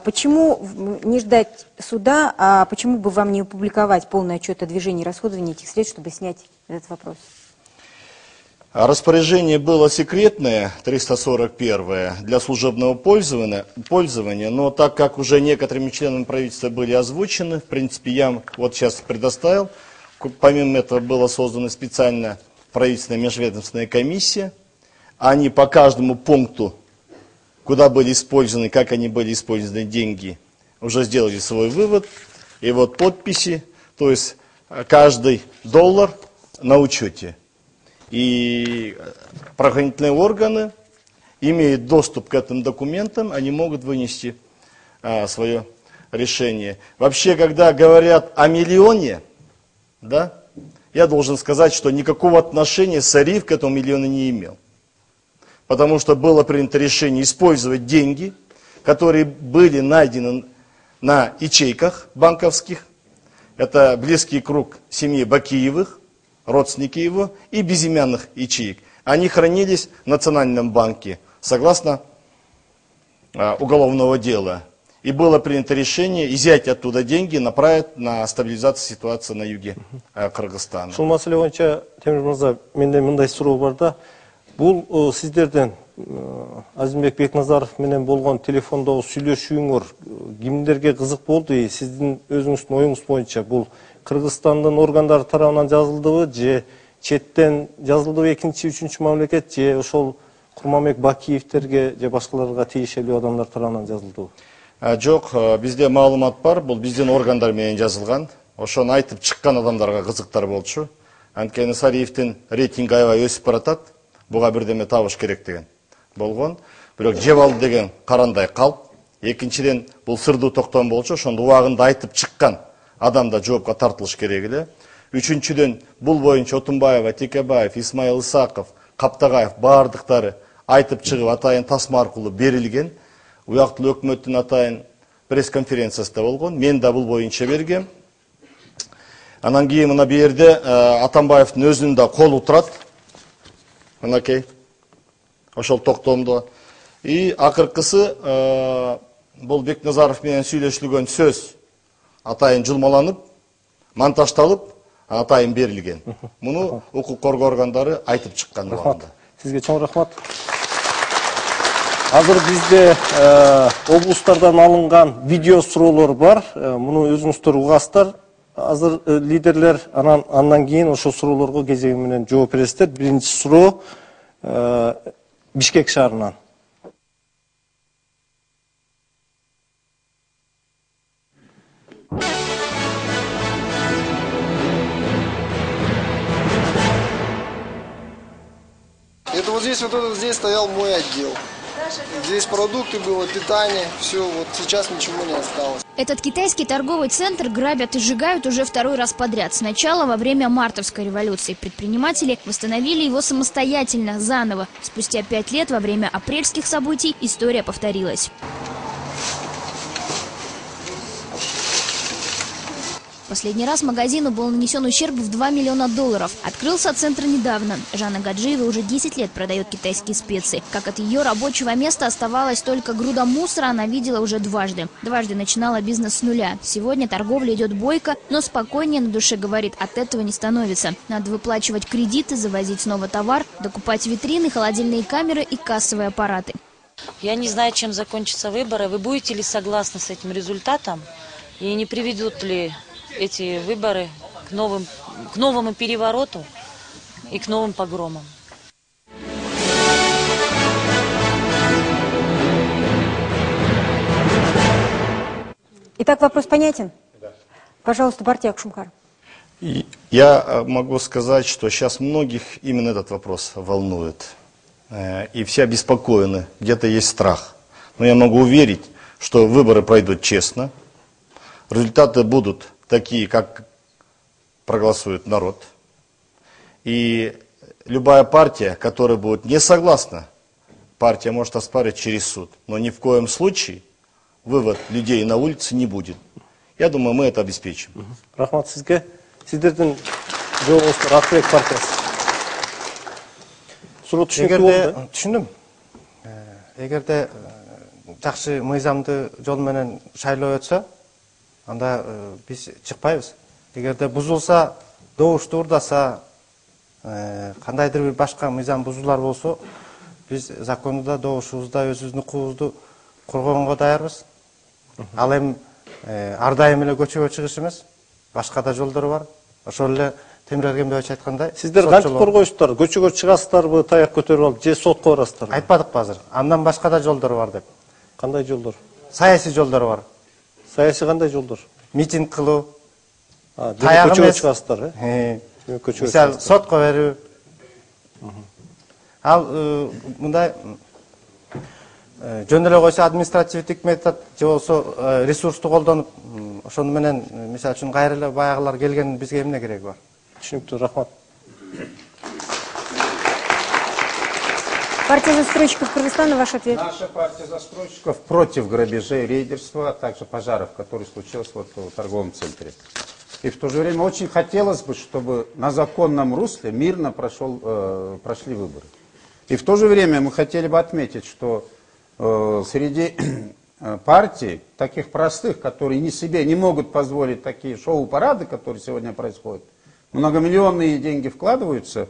Почему не ждать суда, а почему бы вам не опубликовать полный отчет о движении и расходовании этих средств, чтобы снять этот вопрос? Распоряжение было секретное, 341, для служебного пользования, но так как уже некоторыми членами правительства были озвучены, в принципе, я вот сейчас предоставил, помимо этого была создана специальная правительственная межведомственная комиссия, они по каждому пункту, куда были использованы, как они были использованы деньги, уже сделали свой вывод, и вот подписи, то есть каждый доллар на учете. И правоохранительные органы имеют доступ к этим документам, они могут вынести свое решение. Вообще, когда говорят о миллионе, да, я должен сказать, что никакого отношения Сариф к этому миллиону не имел. Потому что было принято решение использовать деньги, которые были найдены на ячейках банковских. Это близкий круг семьи Бакиевых, родственники его, и безымянных ячеек. Они хранились в Национальном банке, согласно уголовного дела. И было принято решение изъять оттуда деньги и направить на стабилизацию ситуации на юге Кыргызстана. Шул маселе боюнча, Темир мырза, менде мындай суроо бар да. Бул сиздерден Азимбек Бекназаров менен болгон телефондогу сүйлөшүүңөр кимдерге кызык болду? Сиздин өзүңүздүн оюңуз боюнча бул Кыргызстандын органдары тарабынан жазылдыбы, же четтен жазылдыбы, экинчи, үчүнчү мамлекет, же ошол Курманбек Бакиевтерге же башкаларга тиешелүү адамдар тарабынан жазылдыбы? Жок, бизде маалымат бар, бул биздин органдар менен жазылган. Ошону айтып чыккан адамдарга кызыктар болчу. Анткени Сариевдин рейтинги аябай өсүп баратат, буга бирдеме табыш керек деген болгон. Бирок жеп алды деген карандай калп. Экинчиден бул сырдуу токтом болчу, ошондо убагында айтып чыккан адам да жоопко тартылыш керек эле. Үчүнчүдөн бул боюнча Отунбаева, Текебаев, Исмаил Исаков, Каптагаев бардыктары айтып чыгып атайын тасма аркылуу берилген. Уяктуу өкмөттүн атайын пресс-конференциясында болгон. Мен да бул боюнча бергем. Анан кийин мына бу жерде Атамбаевдин өзүнүн да колу турат. Мынакей. Ошол токтомдо. И акыркысы бұл Бекназаров менен сүйлөшүлгөн сөз атайын жылмаланып, монтаждалып, атайын берилген. Муну укук коргоо органдары айтып чыккан убагында. Сизге чоң рахмат. Азыр бизде облустардан алынган видео суроолор бар. Муну өзүңүздөр угасыздар. Азыр лидерлер андан кийин ошол суроолорго кезеги менен жооп бересиздер. Биринчи суроо Бишкек шаарынан. Это вот здесь здесь стоял мой отдел. Здесь продукты было, питание, все, вот сейчас ничего не осталось. Этот китайский торговый центр грабят и сжигают уже второй раз подряд. Сначала во время Мартовской революции предприниматели восстановили его самостоятельно, заново. Спустя 5 лет во время апрельских событий история повторилась. Последний раз магазину был нанесен ущерб в $2 миллиона. Открылся центр недавно. Жанна Гаджиева уже 10 лет продает китайские специи. Как от ее рабочего места оставалась только груда мусора, она видела уже дважды. Дважды начинала бизнес с нуля. Сегодня торговля идет бойко, но спокойнее на душе, говорит, от этого не становится. Надо выплачивать кредиты, завозить снова товар, докупать витрины, холодильные камеры и кассовые аппараты. Я не знаю, чем закончатся выборы. Вы будете ли согласны с этим результатом? И не приведут ли эти выборы к новому перевороту и к новым погромам? Итак, вопрос понятен? Да. Пожалуйста, Бартияк Шумкар. Я могу сказать, что сейчас многих именно этот вопрос волнует. И все обеспокоены, где-то есть страх. Но я могу уверить, что выборы пройдут честно. Результаты будут такие, как проголосует народ. И любая партия, которая будет не согласна, партия может оспаривать через суд. Но ни в коем случае вывод людей на улице не будет. Я думаю, мы это обеспечим. Рахмат сизге. Сиздердин жоогуңуздар Ак-Тилек партиясы. Суроо түшүнүктүү болду. Түшүндүм. Эгерде жакшы мыйзамдуу жол менен шайлоо өтсө, анда биз чыкпайбыз. Эгерде бузулса, добушту урдаса, кандайдыр бир башка мыйзам бузуулар болсо, биз закондо добушубузда өзүбүздүн укугубузду коргогонго даярбыз. Ал эми ар дайым эле көчөгө чыгыш эмес, башка да жолдор бар. Ошол эле Темир Эргенбекович айткандай, сиздер кантип коргойсуздар? Көчөгө чыгасыздарбы, таяк көтөрүп алып, же сотко барасыздарбы? Айтпадыкпы азыр. Андан башка да жолдор бар деп. Кандай жолдор? Саясий жолдор бар. Саясий кандай жолдор? Митинг кылуу. Көчөгө чыгасыздар, Мисалы, сотко берүү. Ал мындай жөн эле койсо административдик метод же болсо ресурсту колдонуп, ошону менен мисалы үчүн кайра эле баягылар келген бизге эмне кереги бар? Түшүнүктүү, рахмат. Партия застройщиков Кыргызстана, ваш ответ. Наша партия застройщиков против грабежей, рейдерства, а также пожаров, которые случились вот в торговом центре. И в то же время очень хотелось бы, чтобы на законном русле мирно прошли выборы. И в то же время мы хотели бы отметить, что среди партий, таких простых, которые себе не могут позволить такие шоу-парады, которые сегодня происходят, многомиллионные деньги вкладываются,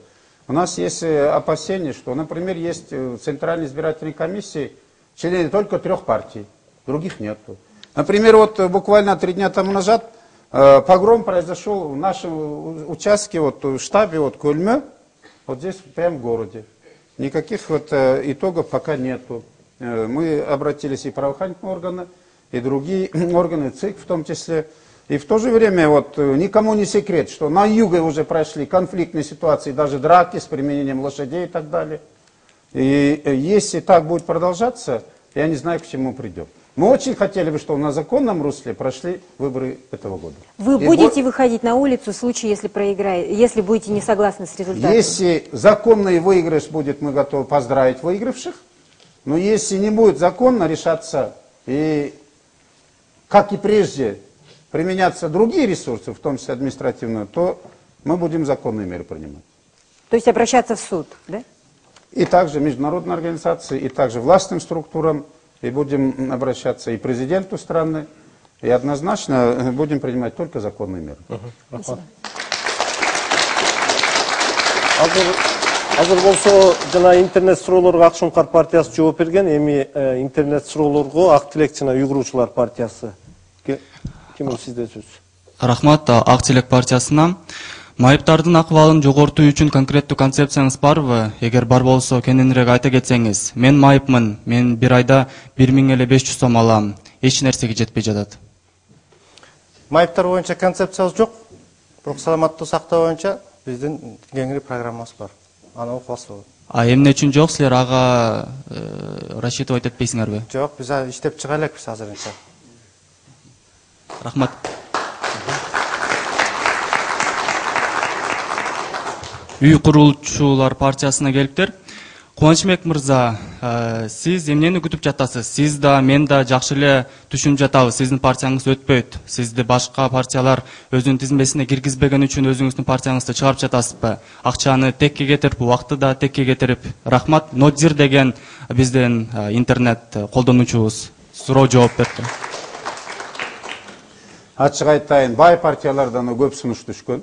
у нас есть опасения, что, например, есть в Центральной избирательной комиссии члены только 3 партий, других нету. Например, вот буквально 3 дня тому назад погром произошел в нашем участке, вот в штабе Кульмё, вот здесь прямо в городе. Никаких вот итогов пока нету. Мы обратились и в правоохранительные органы, и другие органы, ЦИК в том числе. И в то же время вот никому не секрет, что на юге уже прошли конфликтные ситуации, даже драки с применением лошадей и так далее. И если так будет продолжаться, я не знаю, к чему придем. Мы очень хотели бы, чтобы на законном русле прошли выборы этого года. Вы будете выходить на улицу в случае, если будете не согласны с результатом? Если законный выигрыш будет, мы готовы поздравить выигравших. Но если не будет законно решаться и, как и прежде, применяться другие ресурсы, в том числе административные, то мы будем законные меры принимать. То есть обращаться в суд, да? и также международные организации, и также властным структурам, и будем обращаться и президенту страны, и однозначно будем принимать только законные меры. Азыр болсо жана интернет суроолорго Ак Шумкар партиясы жооп берген, эми интернет суроолорго Ак Тилек жана Үй куруучулар партиясы. Ким сизде сөз? Рахмат, Ак Тилек партиясына. Майыптардын акыбалын жогортуу үчүн конкреттүү концепцияңыз барбы? Эгер бар болсо, кененирээк айта кетсеңиз. Мен майыпмын, мен бир айда 1500 сом алам. Эч нерсеге жетпей жатат. Майыптар боюнча концепциябыз жок. Бирок саламаттуу сактоо боюнча биздин кеңири программабыз бар. Аны окубасы болот. Эмне үчүн жок, силер ага рассчитывать этпейсиңерби? Жок, биз иштеп чыга элекпиз азырынча. Рахмат. Үй куруучулар партиясына келиптир. Кубанычбек мырза, сиз эмнени күтүп жатасыз? Сиз да, мен да жакшы эле түшүнүп жатабыз. Сиздин партияңыз өтпөйт. Сизди башка партиялар өзүнүн тизмесине киргизбеген үчүн өзүңүздүн партияңызды чыгарып жатасызбы? Акчаны текке кетирип, убакытты да текке кетирип. Рахмат. Нодзир деген биздин интернет колдонуучубуз суроо жооп берди. Ачык айтайын, бай партиялардан көп сунуш түшкөн.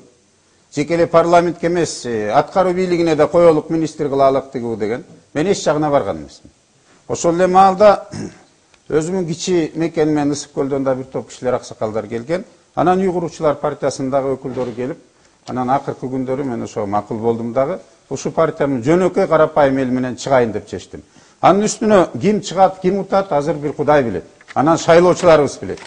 Жекеле парламентке эмес, аткаруу бийлигине да коелук министр кылалык деген. Мен эч жагына барган эмесмин. Ошол эле маалда өзүмүн кичи мекен менен Ысык көлдөн да бир топ кишилер, аксакалдар келген. Анан Үй куруучулар партиясындагы өкүлдөрү келип, анан акыркы күндөрү мен ошо макул болдум дагы. Ушул партиямдын жөнөкөй карапайым эл менен чыгайын деп чечтим. Анын үстүнө ким чыгат, ким утат, азыр бир Кудай билет. Анан шайлоочуларыбыз билет.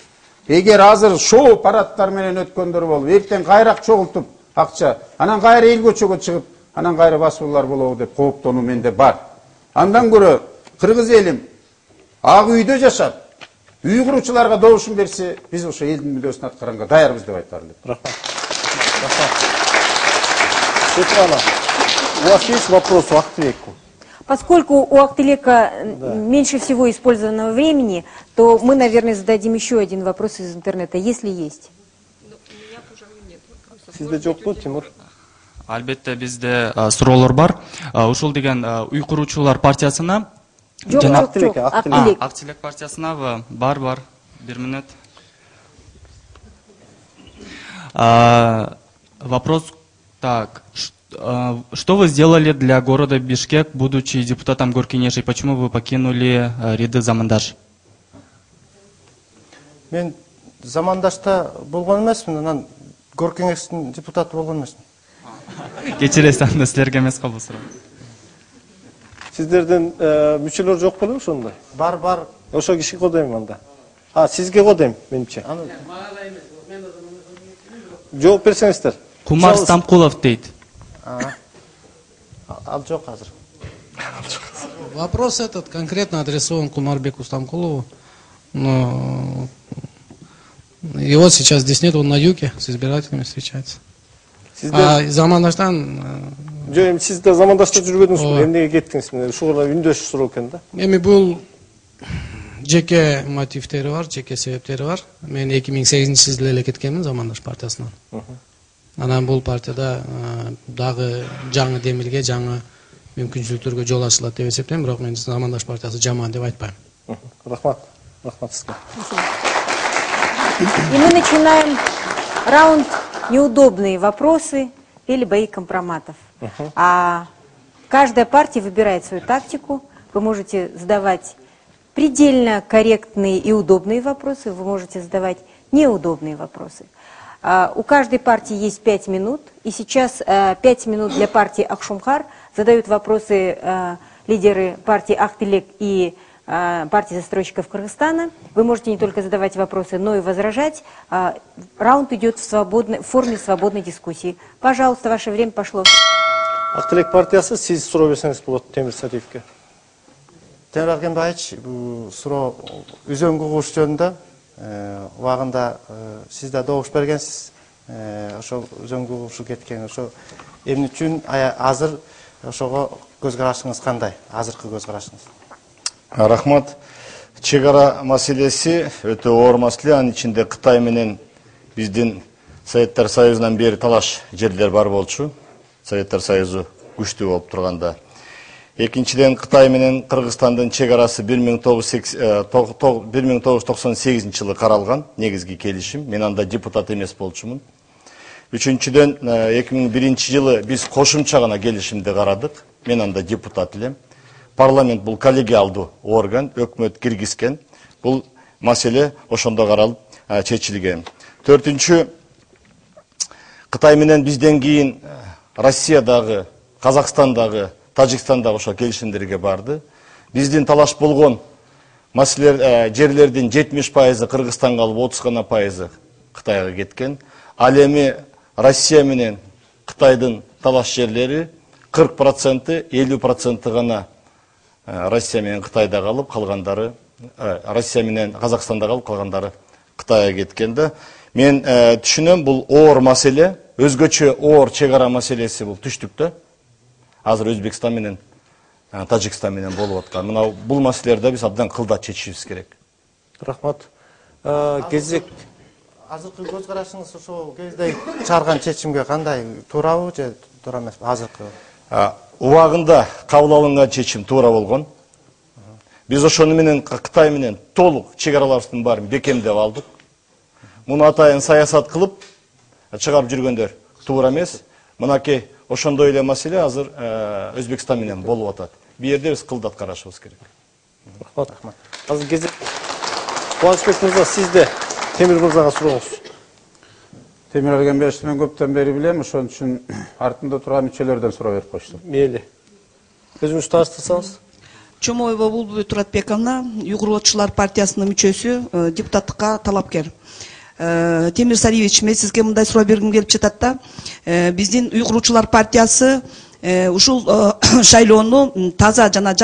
Эгер азыр шоу парадтар менен өткөндөр болуп, эртең кайрак чогултуп акча, анан кайра эл көчөгө чыгып, анан кайра басуулар болобу деп кооптонуу менде бар. Андан көрө кыргыз элим ак үйдө жашап, үй куруучуларга добушун берсе, биз ошо элдин мүддөсүн аткаранга даярбыз деп айтар элек. Рахмат. Светлана, у вас есть вопрос у Актилеку? Поскольку у Актилека меньше всего использованного времени, то мы, наверное, зададим еще один вопрос из интернета, если есть. Сизде жокпу, Тимур? Албетте бизде суроолор бар. Ушул деген Үй куруучулар партиясына Ак Тилек партиясына бар. 1 минут. Вопрос так. Что вы сделали для города Бишкек, будучи депутатом Горкенеши? Почему вы покинули ряды Замандаш? Мен Замандашта болгон эмесмин, анан Горкенештин депутаты болгон эмесмин. Кечиресиз, анда силерге эмес кабыл суроо. Сиздердин мүчөлөр жок белеби ошондой? Бар. Ошо киши кодойм анда. Сизге кодойм, менимче. Жооп берсеңиздер. Кумар Стамкулов дейт. Ал жок азыр. Вопрос этот конкретно адресован Кумарбеку Стамкулову. Но его сейчас здесь нет, он на юге с избирателями встречается. А Замандаштан... Жок, сизде Замандашта жүрбөдүңүзбү? Эмнеге кеттиңиз? Ушуга үндөшүп суроо экен да. Эми бул жеке мотивтери бар, жеке себептери бар. Мен 2008-жылы эле кеткенмин Замандаш партиясынан. Анан бул партияда дагы жаңы демилге, жаңы мүмкүнчүлүктөргө жол ачылат деп эсептейм, бирок мен Замандаш партиясы жаман деп айтпайм. Рахмат сизге. И мы начинаем раунд «Неудобные вопросы» или «Бои компроматов». Каждая партия выбирает свою тактику. Вы можете задавать предельно корректные и удобные вопросы, вы можете задавать неудобные вопросы. У каждой партии есть 5 минут, и сейчас 5 минут для партии Ак Шумкар. Задают вопросы лидеры партии Актилек и партии застройщиков Кыргызстана. Вы можете не только задавать вопросы, но и возражать. Раунд идет в форме свободной дискуссии. Пожалуйста, ваше время пошло. Актилек партиясы, сиз суроо берсеңиз болот Темир Садиевке. Темир Акенбаевич, суроо үзөңгү куруш жөнүндө убагында сиз да добуш бергенсиз. Ошол үзөңгү курушу кеткен, ошо эмне үчүн азыр ошого көз карашыңыз кандай? Азыркы көз карашыңыз? Рахмат. Чек ара маселеси өтө оор маселе. Анын ичинде Кытай менен биздин Советтер Союзунан бери талаш жерлер бар болчу. Советтер Союзу күчтүү болуп турганда. Экинчиден Кытай менен Кыргызстандын чек арасы 1998 жылы каралган негизги келишим. Мен анда депутат эмес болчумун. Үчүнчүдөн 2001 жылы биз кошумча гана келишимди карадык. Мен анда депутат элем. Парламент бул коллегиалдуу орган, өкмөт киргизген. Бул маселе ошондо каралып чечилген. Төртүнчү, Кытай менен бизден кийин Россиядагы, Казакстандагы, Тажикстандагы ошо келишимдерге барды. Биздин талаш болгон маселелер жерлердин 70% Кыргызстанга алып, 30 гана пайызы Кытайга кеткен. Ал эми Россия менен Кытайдын талаш жерлери 40%, 50% гана Россия менен Кытайда калып, калгандары Россия менен Казакстанда калып, калгандары Кытайга кеткенде. Мен түшүнөм, бул оор маселе, өзгөчө оор чек ара маселеси бул түштүктө. Азыр Өзбекстан менен Тажикстан менен болуп аткан. Мына бул маселелерди биз абдан кылдат чечишибиз керек. Рахмат. Кезек азыркы көз карашыңыз ошол кезде чыгарган чечимге кандай, туурабы же туура эмеспи азыркы? Убагында кабыл алынган чечим туура болгон. Биз ошону менен Кытай менен толук чек араларыбыздын баарын бекемдеп алдык. Муну атайын саясат кылып чыгарып жүргөндөр туура эмес. Мынакей ошондой эле маселе азыр Өзбекстан менен болуп атат. Бу жерде биз кылдат карашыбыз керек. Рахмат. Азыр кезек Кубанычбек мырза, сизде Темир мырзага сурооңуз. Темир Эргенбековичти мен көптөн бери билем, ошон үчүн артында турган мүчөлөрдөн суроо берип коюштум. Мейли. Өзүңүз тааныштырсаңыз. Чомоева Булбул Туратбековна, Уйгурлоочулар партиясынын мүчөсү, депутаттыкка талапкер. Темир Сариевич, мен сизге мындай суроо бергим келип жатат да. Биздин Уйгурлоочулар партиясы ушул шайлоону таза жана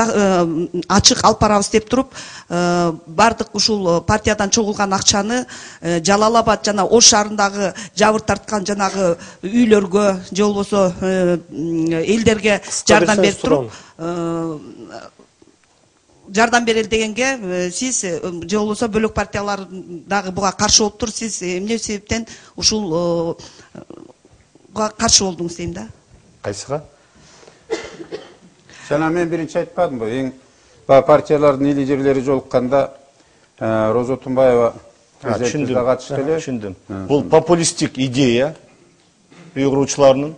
ачык алып барабыз деп туруп, бардык ушул партиядан чогулган акчаны Жалал Абад жана Ош шаарындагы жабыр тарткан жанагы үйлөргө же болбосо элдерге жардам берип туруп, жардам берели дегенге сиз же болбосо бөлөк партиялар дагы буга каршы болуптур. Сиз эмне себептен ушул каршы болдуңуз дейм да? Кайсыга? Жана мен биринчи айтпадымбы, эң партиялардын лидерлери жолукканда Роза Тумбаева президенттикке катышты эле. Түшүндүм. Бул популисттик идея уйгурлоочулардын.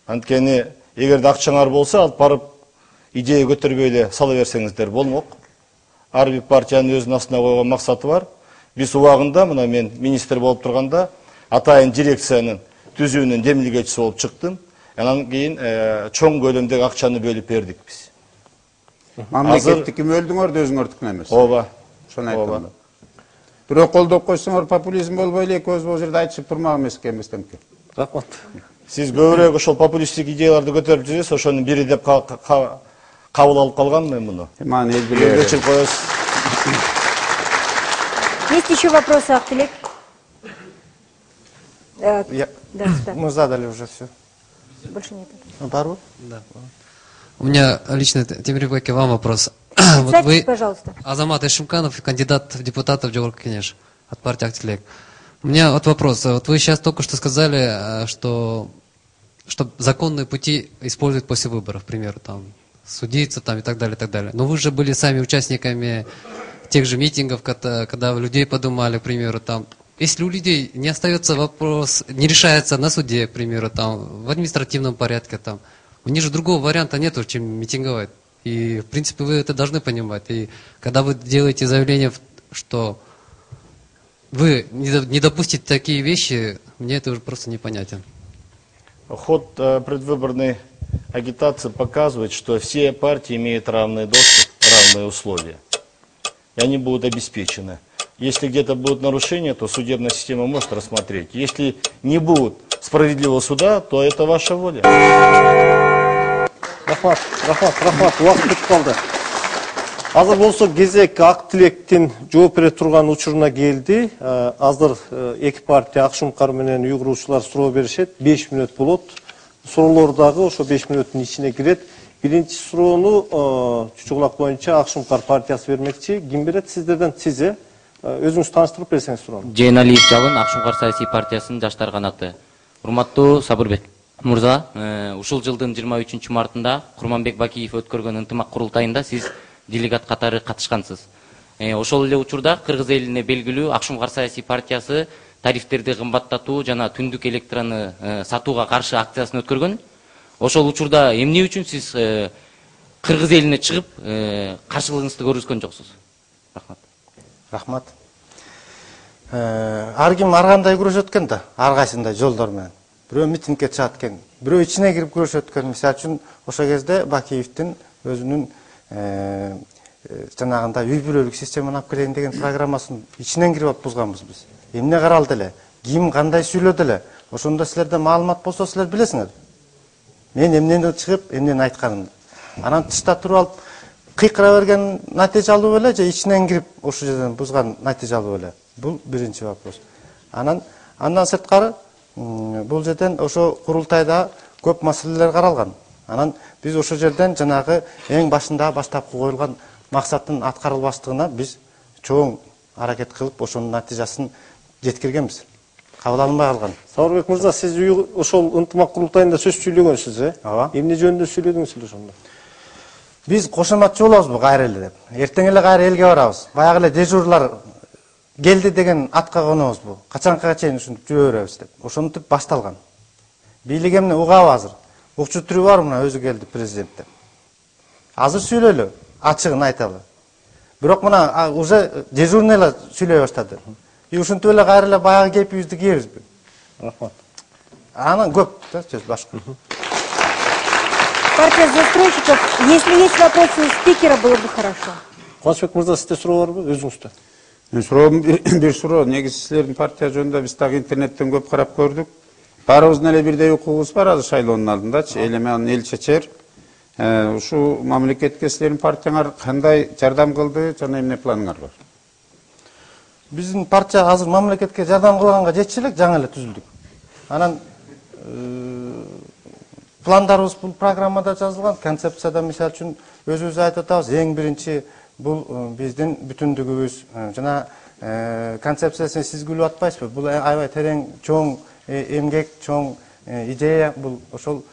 Анткени эгерде акчаңар болсо, алып барып идея көтөрбөй эле сала берсеңиздер болмок. Ар бир партиянын өзүнүн астына койгон максаты бар. Биз убагында, мына мен министр болуп турганда, атайын дирекциянын түзүүнүн демилгечиси болуп чыктым. Анан кийин чоң көлөмдөгү акчаны бөлүп бердик биз. Мамлекеттики мөлдүңөр да өзүңөрдүкүн эмес. Ооба. Ошону айттым. Бирок колдоп койсоңор популизм болбой эле экөөбүз бул жерде айтышып турмак эместемки. Рахмат. Сиз көбүрөөк ошол популисттик идеяларды көтөрүп жүрсөз, ошонун бири деп кабыл алып калгам мен муну. Мани эл билет. Есть еще вопросы, Актилек? Мы задали уже все. Больше нет. Пару? Да. У меня лично, Темирбек, к вам вопрос. Вот вы, пожалуйста. Азамат Эшимканов, кандидат в депутаты в Жогорку Кенеш от партии Актилек. У меня вот вопрос. Вот вы сейчас только что сказали, что законные пути используют после выборов, к примеру, там, судиться там, и так далее, и так далее. Но вы же были сами участниками тех же митингов, когда людей подумали, к примеру, там. Если у людей не остается вопрос, не решается на суде, к примеру, там, в административном порядке, там, у них же другого варианта нету, чем митинговать. И, в принципе, вы это должны понимать. И когда вы делаете заявление, что вы не допустите такие вещи, мне это уже просто непонятен. Ход предвыборной агитации показывает, что все партии имеют равный доступ, равные условия. И они будут обеспечены. Если где-то будут нарушения, то судебная система может рассмотреть. Если не будет справедливого суда, то это ваша воля. Рахмат, уақыт бүтіп қалды. Азыр болсо кезек Актилектин жооп бере турган учуруна келди. Азыр эки партия Акшумкар менен Уйгурлоочулар суроо беришет. 5 мүнөт болот. Суроолор дагы ошо 5 мүнөттүн ичине кирет. Биринчи суроону чучугулак боюнча Акшумкар партиясы бермекчи. Ким берет сиздерден? Сиз өзүңүз тааныштырып берсеңиз суроону. Жээналиев Жалын, Акшумкар саясий партиясынын жаштар канаты. Урматтуу Сабырбек. Мурза, ушул жылдын 23 мартында Курманбек Бакиев өткөргөн ынтымак курултайында сиз делегат катары катышкансыз. Ошол эле учурда кыргыз элине белгилүү Акшумкар саясий партиясы тарифтерди кымбаттатуу жана түндүк электроны сатууга каршы акциясын өткөргөн. Ошол учурда эмне үчүн сиз кыргыз элине чыгып каршылыгыңызды көрсөткөн жоксуз? Рахмат. Рахмат. Ар ким ар кандай күрөшөт экен да, ар кайсындай жолдор менен. Бирөө митингге чыгат экен, бирөө ичине кирип күрөшөт экен. Мисалы үчүн ошол кезде Бакиевдин өзүнүн жанагындай үй бүлөлүк системаны алып келейин деген программасын ичинен кирип алып бузганбыз биз. Эмне каралды эле, ким кандай сүйлөдү эле, ошондо силерде маалымат болсо силер билесиңер. Мен эмнени чыгып, эмнени айтканымды. Анан тышта туруп алып кыйкыра берген натыйжа алуу эле же ичинен кирип ошол жерден бузган натыйжа алуу эле? Бул биринчи вопрос. Андан сырткары бул жерден ошо курултайда көп маселелер каралган. Анан биз ошол жерден жанагы эң башында баштапкы коюлган максаттын аткарылбаштыгына биз чоң аракет кылып ошонун натыйжасын жеткиргенбиз. Кабыл алынбай калган. Сауырбек мырза, сиз ошол ынтымак курултайында сөз сүйлөгөнсүз, Ооба. Эмне жөнүндө сүйлөдүңүз эле ошондо? Биз кошоматчы болобузбу кайра эле деп. Эртең эле кайра элге барабыз. Баягы эле дежурлар келди деген атка конобузбу. Качанга чейин ушинтип жүрө беребиз деп. Ошентип башталган. Бийлик эмне угабы азыр? Укчу түрү бар мына өзү келди президент деп. Азыр сүйлөйлү, ачыгын айталы. Бирок мына уже дежурный эле сүйлөй баштады. И ушинтип эле кайра эле баягы кепибизди кийебизби? Рахмат. Анан көп да сөз башка. Партия застройщиков, если есть вопросы у спикера, было бы хорошо. Кубанычбек мырза, сизде суроо барбы өзүңүздө? Суроом бир суроо. Негизи силердин партия жөнүндө биз дагы интернеттен көп карап көрдүк. Баарыбыздын эле бирдей укугубуз бар азыр шайлоонун алдындачы. Эл эми анын эл чечер. Ушул мамлекетке силердин партияңар кандай жардам кылды жана эмне планыңар бар? Биздин партия азыр мамлекетке жардам кылганга жетчү элек, жаңы эле түзүлдүк. Анан пландарыбыз бул программада жазылган, концепцияда мисалы үчүн өзүбүз айтып атабыз. Эң биринчи бул биздин бүтүндүгүбүз жана концепциясын сиз күлүп атпайсызбы? Бул аябай терең, чоң эмгек, чоң идея. Бул ошол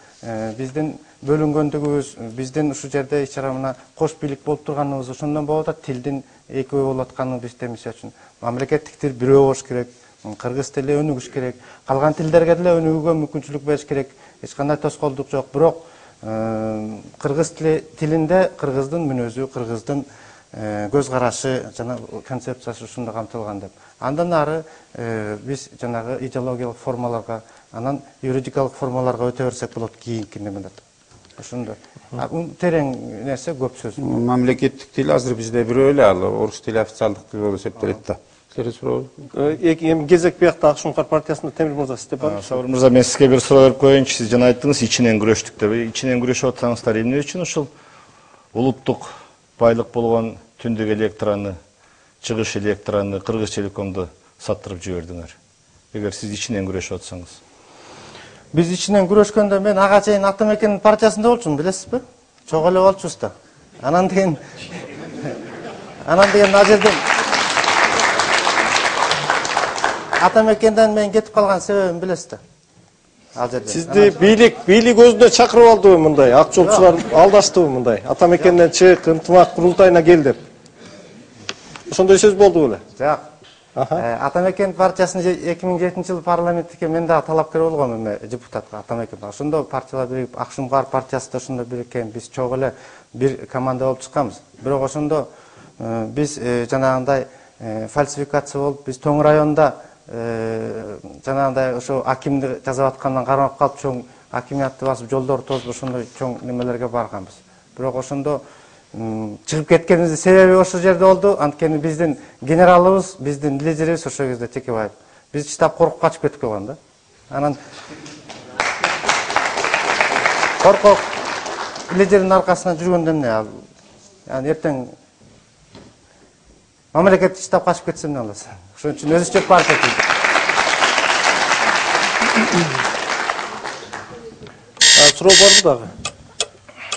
биздин бөлүнгөндүгүбүз, биздин ушул жерде ичара мына кош бийлик болуп турганыбыз ошондон болуп атат. Тилдин экөө болуп атканы бизде мисалы үчүн мамлекеттик тил бирөө болуш керек. Кыргыз тили өнүгүш керек. Калган тилдерге деле өнүгүүгө мүмкүнчүлүк бериш керек. Эч кандай тоскоолдук жок. Бирок кыргыз тилинде кыргыздын мүнөзү, кыргыздын көз карашы жана концепциясы ушунда камтылган деп. Андан ары биз жанагы идеологиялык формаларга, анан юридикалык формаларга өтө берсек болот кийинки немелер. Ошондо терең нерсе көп сөз. Мамлекеттик тил азыр бизде бирөө эле, ал орус тили официалдык тил болуп эсептелет да. Эми кезек биякта Акшумкар партиясында Темир мырза сизде бар. Сабыр мырза, мен сизге бир суроо берип коеюнчу. Сиз жана айттыңыз ичинен күрөштүк деп. Ичинен күрөшүп атсаңыздар эмне үчүн ушул улуттук байлык болгон түндүк электроны, чыгыш электроны, Кыргыз Телекомду саттырып жибердиңер? Эгер сиз ичинен күрөшүп атсаңыз. Биз ичинен күрөшкөндө мен ага чейин Атамекенин партиясында болчумун, билесизби? Чогуу эле болчубуз да. Анан деген ал жерден Атамекенден мен кетип калган себебин билесиз да. Ал жерде. Сизди бийлик өзүнө чакырып алдыбы мындай? Ак жолчулар алдаштыбы мындай? Атамекенден чык, ынтымак курултайына кел деп. Ошондой сөз болду беле? Жок. Атамекен партиясынын 2007-жылы парламенттикке мен дагы талапкер болгом эме депутатка Атамекен. Ошондо партиялар биригип Акшумкар партиясы да ошондо бириккен, биз чогуу эле бир команда болуп чыкканбыз. Бирок ошондо биз жанагындай фальсификация болуп, биз Тоң районунда жанагындай ошо акимди жазап аткандан кармап калып, чоң акимиятты басып, жолдорду тосуп, ошондой чоң немелерге барганбыз. Бирок ошондо чыгып кеткенибиздин себеби ошол жерде болду. Анткени биздин генералыбыз, биздин лидерибиз ошол кезде Текебаев. Биз штаб коркуп качып кетип калган да. Анан коркуп лидердин аркасынан жүргөндө эмне ал? Яны эртең мамлекеттик штаб качып кетсе эмне болот? Ошон үчүн өзүчө партия курдук. Суроо барбы дагы?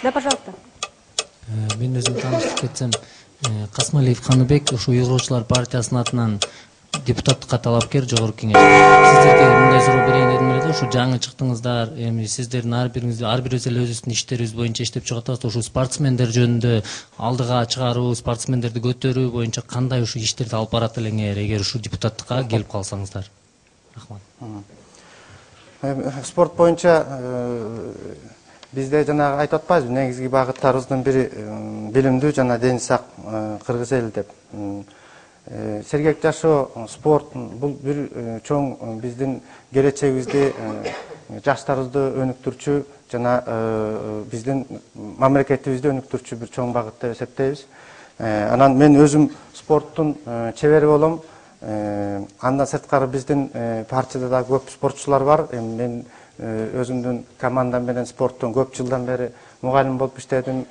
Да, пожалуйста. Мен өзүм тааныштырып кетсем, Касмалиев Каныбек ушу уйгурчулар партиясынын атынан депутаттыкка талапкер жогорку кеңеш. Сиздерге мындай суроо берейин дедим эле да, ушу жаңы чыктыңыздар, эми сиздердин ар бирибиз эле өзүбүздүн иштерибиз боюнча иштеп чыгып атабыз. Ушу спортсмендер жөнүндө алдыга чыгаруу, спортсмендерди көтөрүү боюнча кандай ушу иштерди алып барат элеңер, эгер ушу депутаттыкка келип калсаңыздар? Рахмат. Спорт боюнча бизде жанагы айтып атпайбызбы, негизги багыттарыбыздын бири билимдүү жана дени сак кыргыз эли деп. Сергек жашоо, спорт бул бир чоң биздин келечегибизди, жаштарыбызды өнүктүрчү жана биздин мамлекетибизди өнүктүрчү бир чоң багыт деп эсептейбиз. Анан мен өзүм спорттун чебери болом. Андан сырткары биздин партияда да көп спортчулар бар. Мен өзүмдүн командам менен спорттон көп жылдан бери мугалим болуп иштедим,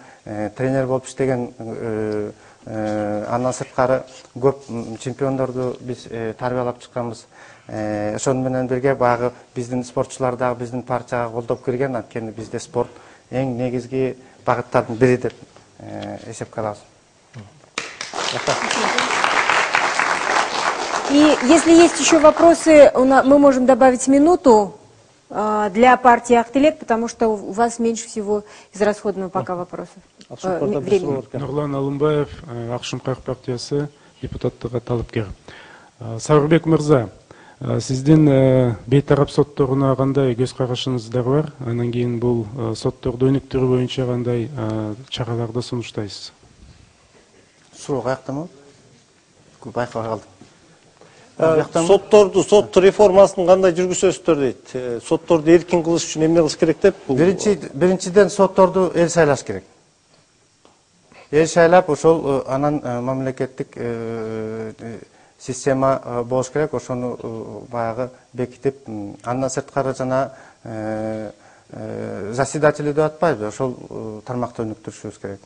тренер болуп иштеген. Андан сырткары көп чемпиондорду биз тарбиялап чыкканбыз. Ошону менен бирге баягы биздин спортчулар дагы биздин партияга колдоп кирген. Анткени бизде спорт эң негизги багыттардын бири деп эсепке алабыз. И если есть еще вопросы, мы можем добавить минуту для партии Актилек, потому что у вас меньше всего израсходного пока вопросов. Времени. Нурлан Алымбаев, Акшумкар партиясы, депутаттыгы талапкер. Сарбек Мырза, сиздин бейтарап сотторуна кандай көз карашыңыздар бар? Анан кийин бул сотторду өнүктүрүү боюнча кандай чараларды сунуштайсыз? Суроо каяктамы? Байкабай калдым. Сот реформасын кандай жүргүзөсүздөр дейт. Сотторду эркин кылыш үчүн эмне кылыш керек деп? Биринчиден сотторду эл сайлаш керек. Эл сайлап, ошол анан мамлекеттик система болуш керек, ошону баягы бекитип, андан сырткары жана заседатели деп атпайбы, ошол тармакты өнүктүрүшүбүз керек.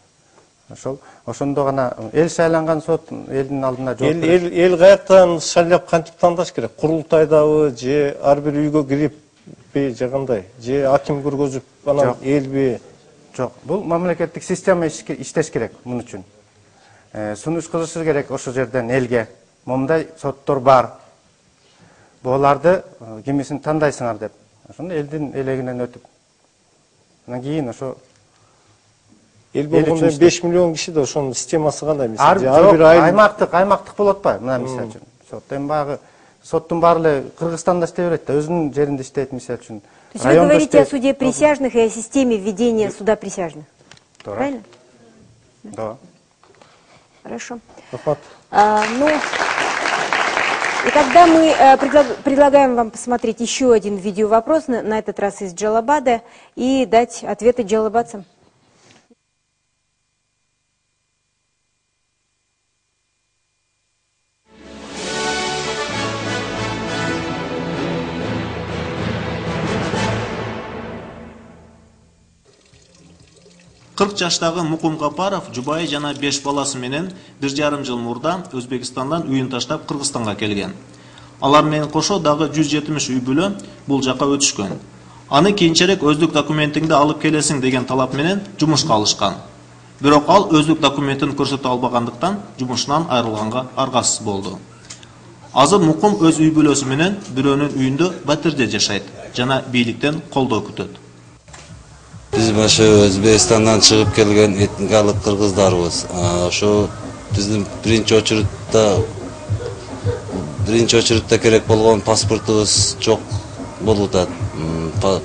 Ошондо гана эл сайланган сот элдин алдына жооп берет. Эл каяктан шайлап кантип тандаш керек? Курултайдабы же ар бир үйгө кирипби же кандай? Же аким көргөзүп анан элби? Жок, бул мамлекеттик система иштеш керек мун үчүн. Сунуш кылышы керек ошол жерден элге. Момундай соттор бар. Буларды кимисин тандайсыңар деп. Ошондо элдин элегинен өтүп. Анан кийин ошо эл болгондо 5 миллион киши да ошонун системасы кандай мисалы? Аймактык болот атпайбы? Мына мисалы үчүн. Сот эми баягы соттун баары эле Кыргызстанда иштей берет да, өзүнүн жеринде иштейт мисалы үчүн. То есть вы говорите о суде присяжных и о системе введения суда присяжных. Правильно? Да. Хорошо. И тогда мы предлагаем вам посмотреть еще один видеовопрос, на этот раз из Джалабада, и дать ответы джалабадцам. Кырк жаштагы Мукум Капаров жубайы жана 5 баласы менен 1,5 жыл мурда Өзбекстандан үйүн таштап Кыргызстанга келген. Алар менен кошо дагы 170 үй бүлө бул жака өтүшкөн. Аны кийинчерээк өздүк документиңди алып келесиң деген талап менен жумушка алышкан. Бирок ал өздүк документин көрсөтө албагандыктан жумушунан айрылганга аргасыз болду. Азыр Мукум өз үй бүлөсү менен бирөөнүн үйүндө батирде жашайт жана бийликтен колдоо күтөт. Биз башы Өзбекстандан чыгып келген этникалык кыргыздарбыз. Ошо биздин биринчи очередте керек болгон паспортубуз жок болуп атат.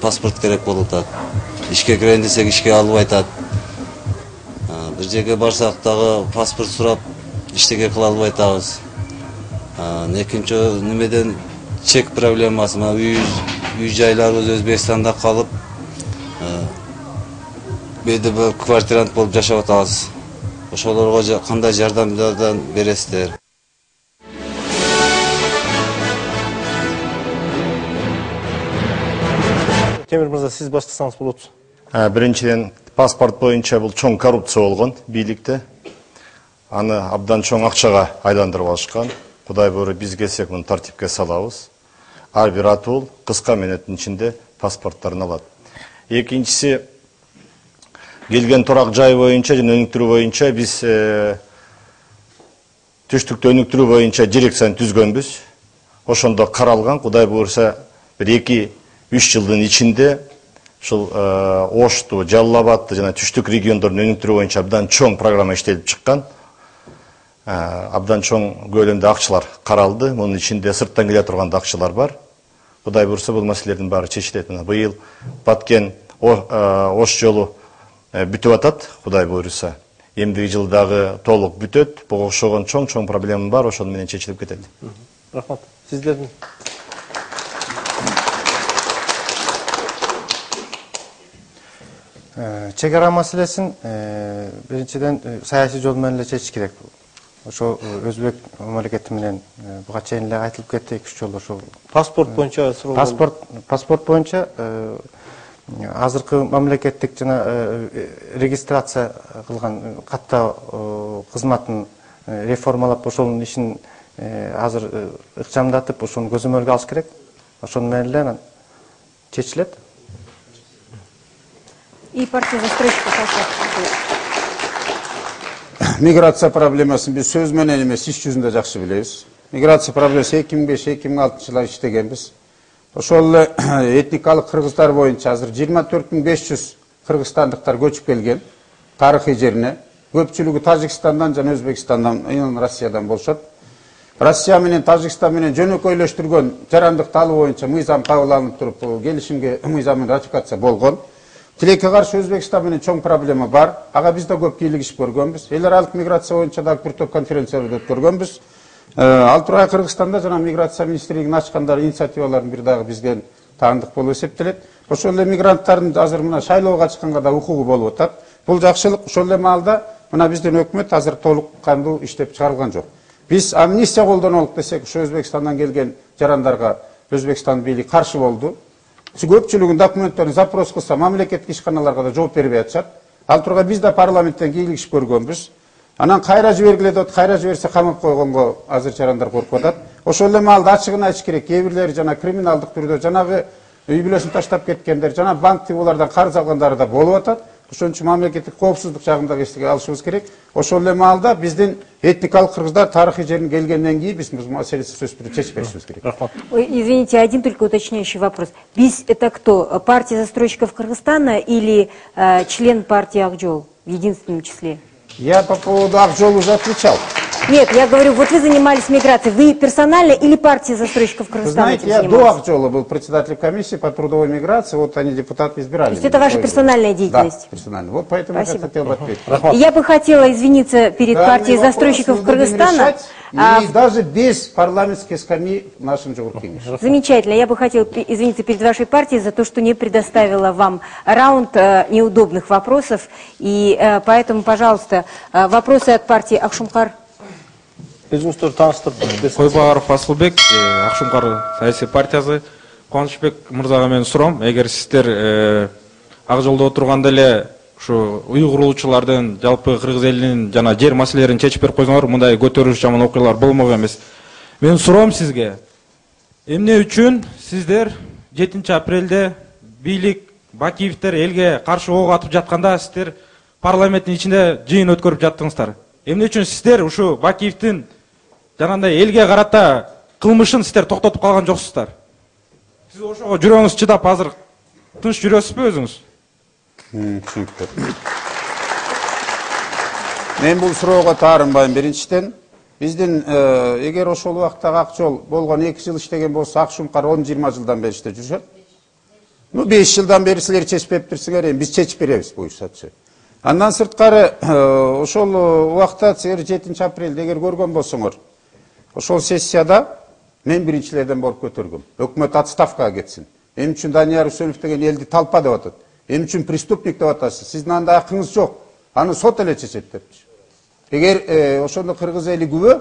Паспорт керек болуп атат. Ишке кирейин десек ишке албай атат. Бир жерге барсак дагы паспорт сурап иштеге кыла албай атабыз. Экинчи немеден чек проблемасы, үй жайларыбыз Өзбекстанда калып бейде бір квартирант болып жашап атабыз. Ошолорго кандай жардамдардан бересиздер? Темир мырза, сиз баштасаңыз болот. Биринчиден паспорт боюнча бул чоң коррупция болгон бийликте. Аны абдан чоң акчага айландырып алышкан. Кудай буйруп биз келсек муну тартипке салабыз. Ар бир атул кыска мүнөттүн ичинде паспорттарын алат. Экинчиси келген турак жай боюнча жана өнүктүрүү боюнча биз түштүктү өнүктүрүү боюнча дирекцияны түзгөнбүз. Ошондо каралган, Кудай буйруса бир 2 3 жылдын ичинде ушул Ошту, Жалал Абадты жана түштүк региондордун өнүктүрүү боюнча абдан чоң программа иштелип чыккан. Абдан чоң көлөмдө акчалар каралды. Мунун ичинде сырттан келе турган акчалар бар. Кудай буйрса бул маселелердин баары чечилет. Быйыл Баткен Ош жолу бүтүп атат, Кудай буйрса. Эмдиги жылдагы толук бүтөт. Буга окшогон чоң проблема бар, ошону менен чечилип кетет. Рахмат. Сиздердин чегара маселесин биринчиден саясий жол менен эле чечиш керек. Ошо Өзбек мамлекети менен буга чейин эле айтылып кетти 2 жолу ошо паспорт боюнча суроо. Паспорт боюнча азыркы мамлекеттик жана регистрация кылган каттаа кызматын реформалап ошонун ишин азыр ыкчамдатып ошону көзөмөлгө алыш керек. Ошону менен эле чечилет. И партия застройщиков. Миграция проблемасын биз сөз менен эмес, иш жүзүндө жакшы билебиз. Миграция проблемасы 2005-2006 жылы иштегенбиз. Ошол этникалык кыргыздар боюнча азыр 24500 кыргызстандыктар көчүп келген тарыхый жерине. Көпчүлүгү Тажикстандан жана Өзбекстандан, Россиядан болушат. Россия менен Тажикстан менен жөнөкөйлөштүргөн жарандыкты алуу боюнча мыйзам кабыл алынып туруп, келишимге мыйзамын ратификация болгон. Тилекке каршы Өзбекстан менен чоң проблема бар. Ага биз да көп кийлигишип көргөнбүз. Эл аралык миграция боюнча да бир топ конференцияларды өткөргөнбүз. Ал тургай Кыргызстанда жана миграция министрлигинин ачкандар инициативаларын бир дагы бизден таандык болуп эсептелет. Ошол эле мигранттардын азыр мына шайлоого чыкканга да укугу болуп атат. Бул жакшылык. Ошол эле маалда мына биздин өкмөт азыр толук кандуу иштеп чыгарылган жок. Биз амнистия колдонолуп десек, ошо Өзбекстандан келген жарандарга Өзбекстан бийлиги каршы болду. Көпчүлүгүн документтерин запрос кылса, мамлекеттик ишканаларга да жооп бербей атышат. Ал тургай биз да парламенттен кийлигишип көргөнбүз. Анан кайра жибергиле деп, кайра жиберсе камап койгонго азыр жарандар коркуп атат. Ошол эле маалда ачыгын айтыш керек. Кээ бирлери жана криминалдык түрдө жанагы үй бүлөсүн таштап кеткендер, жана банктик булардан карыз алгандары да болуп атат. Ошон үчүн мамлекеттик коопсуздук жагында эстиге алышыбыз керек. Ошол эле маалда биздин этникалык кыргыздар тарыхый жерине келгенден кийин биз бул маселени сөз түрүндө чечип беришибиз керек. Извините, один только уточняющий вопрос. БИС это кто? Партия застройщиков Кыргызстана или член партии Акжол в единственном числе? Я по поводу Акжол уже отвечал. Нет, я говорю, вот вы занимались миграцией. Вы персонально или партия застройщиков Кыргызстана? Знаете, я до Акжола был председателем комиссии по трудовой миграции, вот они депутаты избирали. То есть это ваша персональная деятельность? Да, персональная. Вот поэтому я хотел бы ответить. Я бы хотела извиниться перед партией застройщиков Кыргызстана. И даже без парламентской скамьи в нашем Джугуркине. Замечательно. Я бы хотела извиниться перед вашей партией за то, что не предоставила вам раунд неудобных вопросов. И поэтому, пожалуйста, вопросы от партии Акшумкар. Койбагаров Асылбек, Акшумкар саясий партиясы. Кубанычбек мырзага мен суром, эгер сиздер ак жолдо отурганда эле ушу уйгурлуучулардын жалпы кыргыз элинин жана жер маселелерин чечип берип койсоңор, мындай көтөрүлүш жаман окуялар болмок эмес. Мен суром сизге, эмне үчүн сиздер 7 апрелде бийлик Бакиевдер элге каршы ок атып жатканда сиздер парламенттин ичинде жыйын өткөрүп жаттыңыздар? Эмне үчүн сиздер ушу Бакиевдин жанагындай элге карата кылмышын сиздер токтотуп калган жоксуздар? Сиз ошого жүрөгүңүз чыдап азыр тынч жүрөсүзбү өзүңүз? Түшүнүктүү. Мен бул суроого таарынбайм. Биринчиден, биздин эгер ошол убактагы Акжол болгон 2 жыл иштеген болсо, Акшумкар 10-20 жылдан бери иштеп жүрүшөт. 5 жылдан бери силер чечпеп турсуңар, эми биз чечип беребиз буюрсачы. Андан сырткары ошол убакта силер 7 апрелде эгер көргөн болсоңор, ошол сессияда мен биринчилерден болуп көтөргөм. Өкмөт отставкага кетсин. Эми үчүн Данияр Үсөнов деген элди талпа деп атат. Эми үчүн преступник деп атасыз. Сиздин анда акыңыз жок. Аны сот эле чечет депчи. Эгер ошондо кыргыз эли күбө,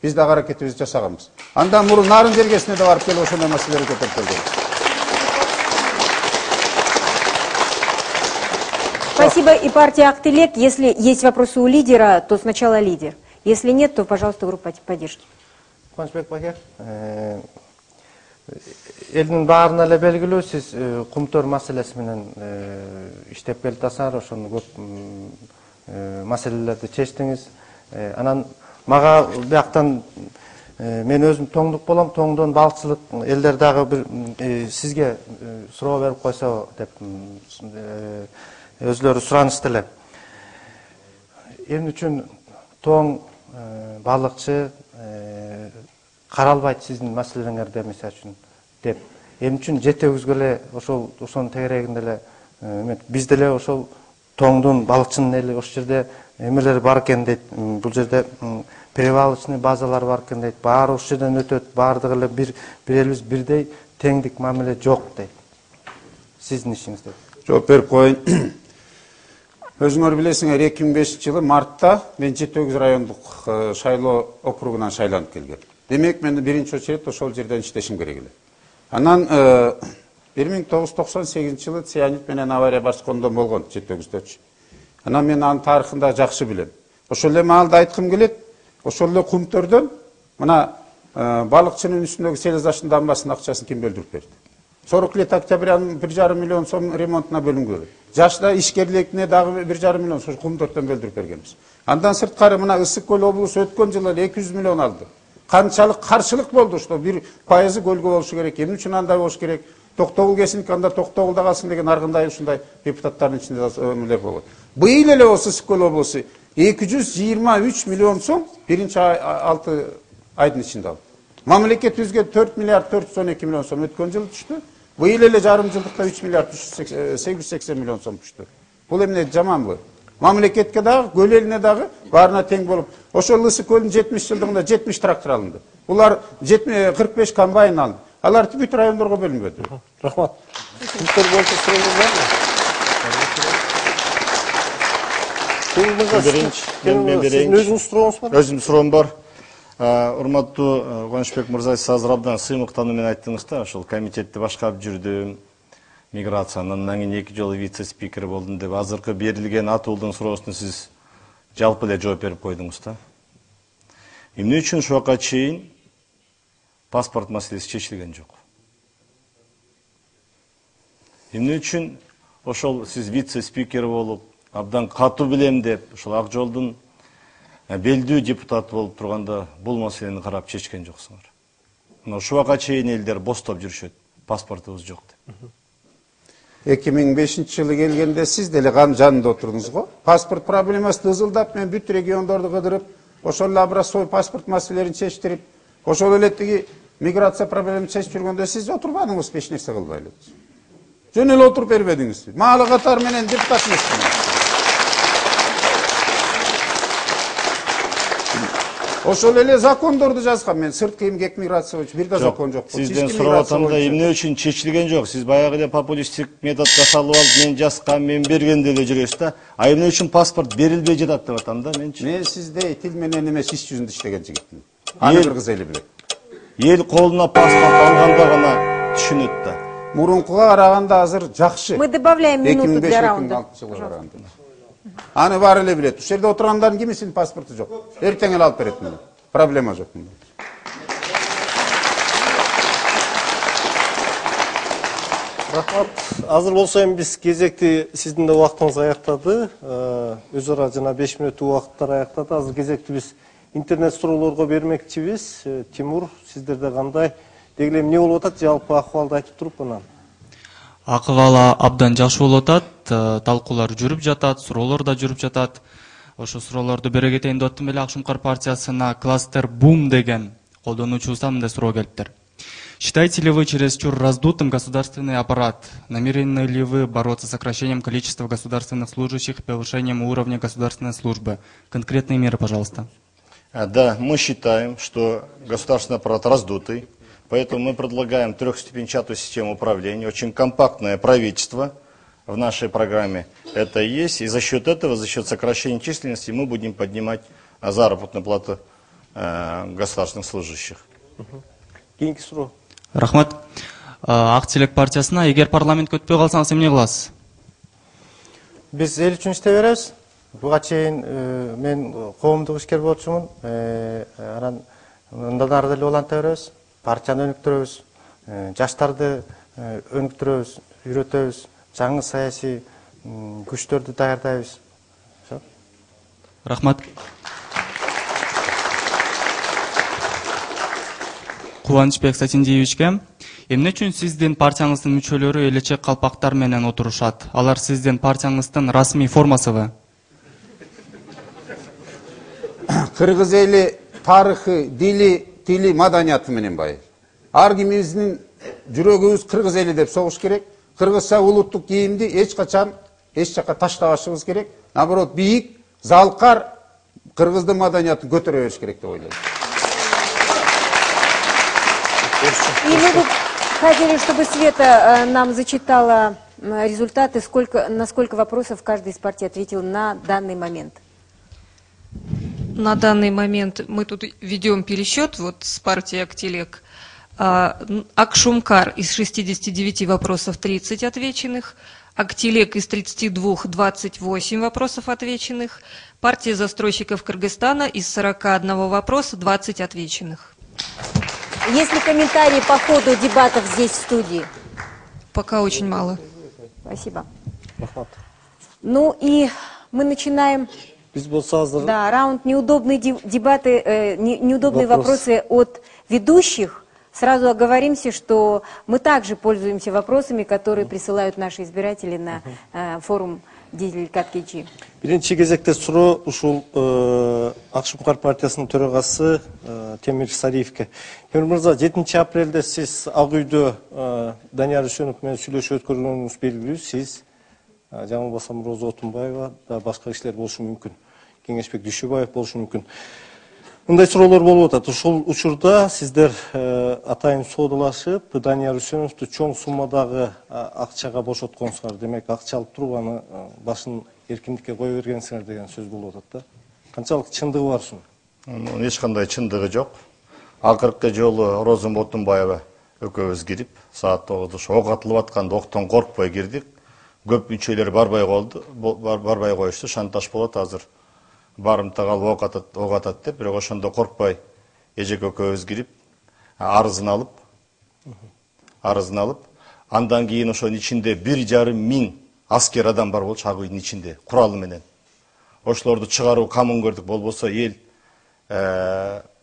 биз да аракетибизди жасаганбыз. Андан мурун Нарын жергесине да барып келип ошондой маселелерди көтөрүп келгенбиз. Спасибо. И партия Актылек. Если есть вопросы у лидера, то сначала лидер. Если нет, то, пожалуйста, группа поддержки. Кубанычбек Багер, элдин баарына эле белгилүү, сиз кумтөр маселеси менен иштеп келатасыңар, ошону көп маселелерди чечтиңиз. Анан мага бияктан Мен өзім тоңдық болам, тоңдон балықчылык элдер дагы бир сизге суроо берип койсо деп өзлөрү суранышты эле. Эмне үчүн тоң балыкчы каралбайт сиздин маселелериңерде мисалы үчүн деп. Эмне үчүн жетегибизге эле ошонун тегерегинде эле биз деле ошол тоңдун балыкчынын эле ошол жерде эмелери бар экен дейт. Бул жерде перевалочный базалар бар экен дейт. Баары ошол жерден өтөт, баардыгы эле бир элибиз бирдей теңдик мамиле жок дейт. Сиздин ишиңизде. Жооп берип коеюн. Өзүңөр билесиңер, 2005-жылы мартта мен Жети Өгүз райондук шайлоо округунан шайланып келгем. Демек, мен биринчи очередь ошол жерден иштешим керек эле. Анан 1998-жылы цианид менен авария башкондон болгон Жети Өгүздөгүчү. Анан мен анын тарыхын да жакшы билем. Ошол эле маалда айткым келет, ошол эле кумтөрдөн мына балыкчынын үстүндөгү селезаштын дамбасынын акчасын ким бөлдүрүп берди? 40 лет октябрянын 1,5 миллион сом ремонтуна бөлүнгөн. Жашта ишкерликтине дагы 1,5 миллион ошо кумтөрдөн бөлдүрүп бергенбиз. Андан сырткары мына Ысык көл облусу өткөн жылы 200 миллион алды. Канчалык каршылык болду, что 1% көлгө болушу керек. Эмне үчүн андай болуш керек? Токтогул кесинки анда Токтогулда калсын деген аргындай ушундай депутаттардын ичинде өмүлөр болот. Быйыл эле осы Ысык көл облусу 223 миллион сом биринчи 6 айдын ичинде алды. Мамлекетибизге 4 миллиард 412 миллион сом өткөн жылы түштү. Быйыл эле жарым жылдыкта 3 миллиард 880 миллион сом түштү. Бул эмне жаманбы? Мамлекетке дагы, көл элине дагы баарына тең болуп, ошол Ысык көлдүн 70 жылдыгында 70 трактор алынды. Булар 45 комбайн алды. Алар бүт райондорго бөлүнбөдү. Рахмат. Күнтөр боюнча сурооңуз барбы? Сиздин өзүңүз сурооңуз бар? Өзүм суроом бар. Урматтуу Кубанычбек мырза, сиз азыр абдан сыймыктануу менен айттыңыз да, ошол комитетти башкарып жүрдүм, миграциянын, андан кийин 2 жолу вице-спикер болдум деп, азыркы берилген атуулдун суроосуна сиз жалпы эле жооп берип койдуңуз да. Эмне үчүн ушул убакка чейин паспорт маселеси чечилген жок? Эмне үчүн ошол сиз вице-спикер болуп, абдан катуу билем деп, ошол Ак жолдун белдүү депутат болуп турганда бул маселени карап чечкен жоксуңар? Ушул убакка чейин элдер бостоп жүрүшөт, паспортубуз жок деп. 2005-жылы келгенде сиз деле кан жанында отурдуңуз го. Паспорт проблемасы дызылдап, мен бүт региондорду кыдырып, ошол эле образцовый паспорт маселелерин чечтирип, ошол эле тиги миграция проблемасын чечип жүргөндө сиз отурбадыңызбы, эч нерсе кылбай эле? Жөн эле отуруп бербедиңизби? Маалы катар менен депутат эмеспин. Ошол эле закондорду жазгам мен, сырткы эмгек миграция боюнча бир да закон жок. Сизден сурап атамда эмне үчүн чечилген жок? Сиз баягы эле популисттик методго салып алып, мен жазгам, мен берген деле жүрөсүз да. А эмне үчүн паспорт берилбей жатат деп атам да менчи? Мен сиздей тил менен эмес иш жүзүндө иштеген жигитмин. Аны кыргыз эли билет. Эл колуна паспорт алганда гана түшүнөт да. Мурункуга караганда азыр жакшы. Мы добавляем минуту для раунда. Аны баары эле билет. Ушул жерде отургандардын кимисинин паспорту жок. Эртең эле алып берет мени. Проблема жок мында. Рахмат. Азыр болсо эми биз кезекти, сиздин да убактыңыз аяктады. Өз ара жана 5 мүнөттүк убакыттар аяктады. Азыр кезекти биз интернет суроолорго бермекчибиз. Тимур, сиздерде кандай? Деги эмне болуп атат? Жалпы акыбалды айтып туруп анан. Акыбалы абдан жакшы болуп атат. Талкуулар жүрүп жатат, суроолор да жүрүп жатат. Ошо суроолорду бере кетейин деп аттым эле. Ак Шумкар партиясына кластер бум деген колдонуучубуздан мындай суроо келиптир. Считаете ли вы чересчур раздутым государственный аппарат? Намерены ли вы бороться с сокращением количества государственных служащих и повышением уровня государственной службы? Конкретные меры, пожалуйста. Да, мы считаем, что государственный аппарат раздутый, поэтому мы предлагаем трехступенчатую систему управления, очень компактное правительство в нашей программе. Это есть, и за счет этого, за счет сокращения численности мы будем поднимать заработную плату государственных служащих. Кийинки суроо. Рахмат. Ак Телек партиясына эгер парламент өтпөй калсаңыз эмне кыласыз? Биз эл үчүн иштей беребиз. Буга чейин мен коомдук ишкер болчумун. Анан мындан ары деле уланта беребиз. Партияны өнүктүрөбүз, жаштарды өнүктүрөбүз, үйрөтөбүз, жаңы саясий күчтөрдү даярдайбыз. Рахмат. Кубанычбек Сатиндиевичке. Эмне үчүн сиздин партияңыздын мүчөлөрү элече калпактар менен отурушат? Алар сиздин партияңыздын расмий формасыбы? Кыргыз эли тарыхы, дили, тили, маданияты менен бай. Ар кимибиздин жүрөгүбүз кыргыз эли деп согуш керек. Кыргызча улуттук кийимди эч качан эч жака таштабашыбыз керек. Наоборот, бийик, залкар кыргыздын маданиятын көтөрө бериш керек деп ойлойм. И мы бы хотели, чтобы Света нам зачитала результаты, на сколько вопросов каждый из партий ответил на данный момент. На данный момент мы тут ведем пересчет вот с партией «Актилек». Акшумкар из 69 вопросов 30 отвеченных, «Актилек» из 32 28 вопросов отвеченных, партия застройщиков Кыргызстана из 41 вопроса 20 отвеченных. Есть ли комментарии по ходу дебатов здесь, в студии? Пока очень мало. Спасибо. Ну и мы начинаем... Да, раунд неудобные дебаты, неудобные вопросы от ведущих. Сразу оговоримся, что мы также пользуемся вопросами, которые присылают наши избиратели на форум Деликат КЧ. Биринчи кезекте суроо ушул Акшумкар партиясынын төрагасы Темир Сариевке. Темир мырза, 7 апрелде сиз Ак үйдө Данияр Үсөнов менен сүйлөшүү өткөргөнүңүз белгилүү. Сиз жаңы болбосом Роза Отунбаева да башка кишилер болушу мүмкүн. Кеңешбек Дүйшөбаев болушу мүмкүн. Мындай суроолор болуп атат. Ушул учурда сиздер атайын соодалашып, Данияр Үсөновду чоң суммадагы акчага бошотконсуңар. Демек, акча алып туруп аны башын эркиндикке кое бергенсиңер деген сөз болуп атат да. Канчалык чындыгы бар ушунун? Эч кандай чындыгы жок. Акыркы жолу Роза Отунбаева экөөбүз кирип, саат 9 ок атылып атканда октон коркпой кирдик. Көп мүчөлөр барбай коюшту, шантаж болот азыр. Барымтага ок атат деп, бирок ошондо коркпой эжек экөөбүз кирип, арызын алып, андан кийин ошонун ичинде 1,5 миң аскер адам бар болчу, Ак үйдүн ичинде, куралы менен. Ошолорду чыгаруу камын көрдүк, болбосо эл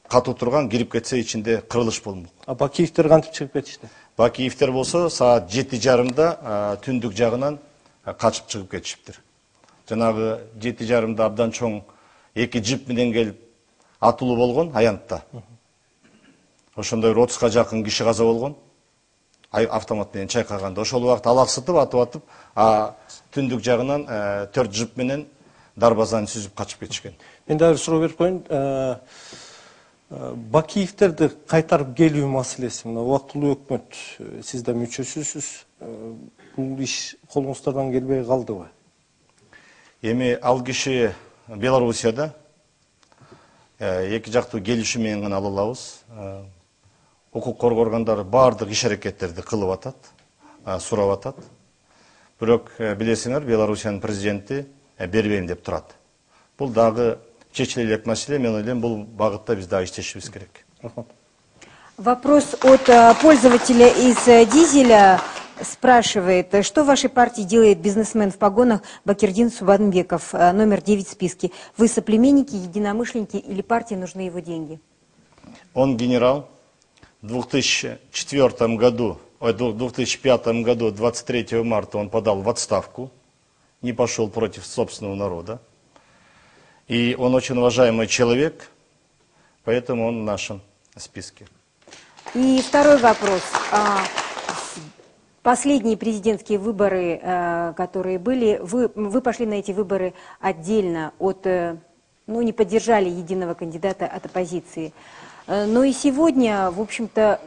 катуу турган, кирип кетсе ичинде кырылыш болмок. Бакиевдер кантип чыгып кетишти? Бакиевдер болсо саат 7:30 түндүк жагынан качып чыгып кетишиптир. Жанагы 7:30 абдан чоң 2 джип менен келип атылуу болгон аянтта. Ошондой 30га жакын киши каза болгон. Автомат менен чайкаганда ошол убакыт алаксытып атып, түндүк жагынан 4 джип менен дарбазаны сүзүп качып кетишкен. Мен дагы суроо берип коеюн. Бакиевдерди кайтарып келүү маселеси, мына убактылуу өкмөт, сиз да мүчөсүсүз. Бул иш колуңуздардан келбей калдыбы? Эми ал киши Белоруссияда эки жактуу келишүү менен гана ала алабыз. Укук коргоо органдары баардык иш аракеттерди кылып атат, сурап атат. Бирок билесиңер, Белоруссиянын президенти бербейм деп турат. Бул дагы чечиле элек маселе, мен ойлойм, бул багытта биз дагы иштешибиз керек. Вопрос от пользователя из Дизеля спрашивает, что в вашей партии делает бизнесмен в погонах Бакирдин Субанбеков, номер 9 в списке? Вы соплеменники, единомышленники или партии нужны его деньги? Он генерал. В 2005 году, 23 марта он подал в отставку, не пошел против собственного народа. И он очень уважаемый человек, поэтому он в нашем списке. И второй вопрос. Последние президентские выборы, которые были, вы пошли на эти выборы отдельно от, не поддержали единого кандидата от оппозиции. Но и сегодня, в общем-то,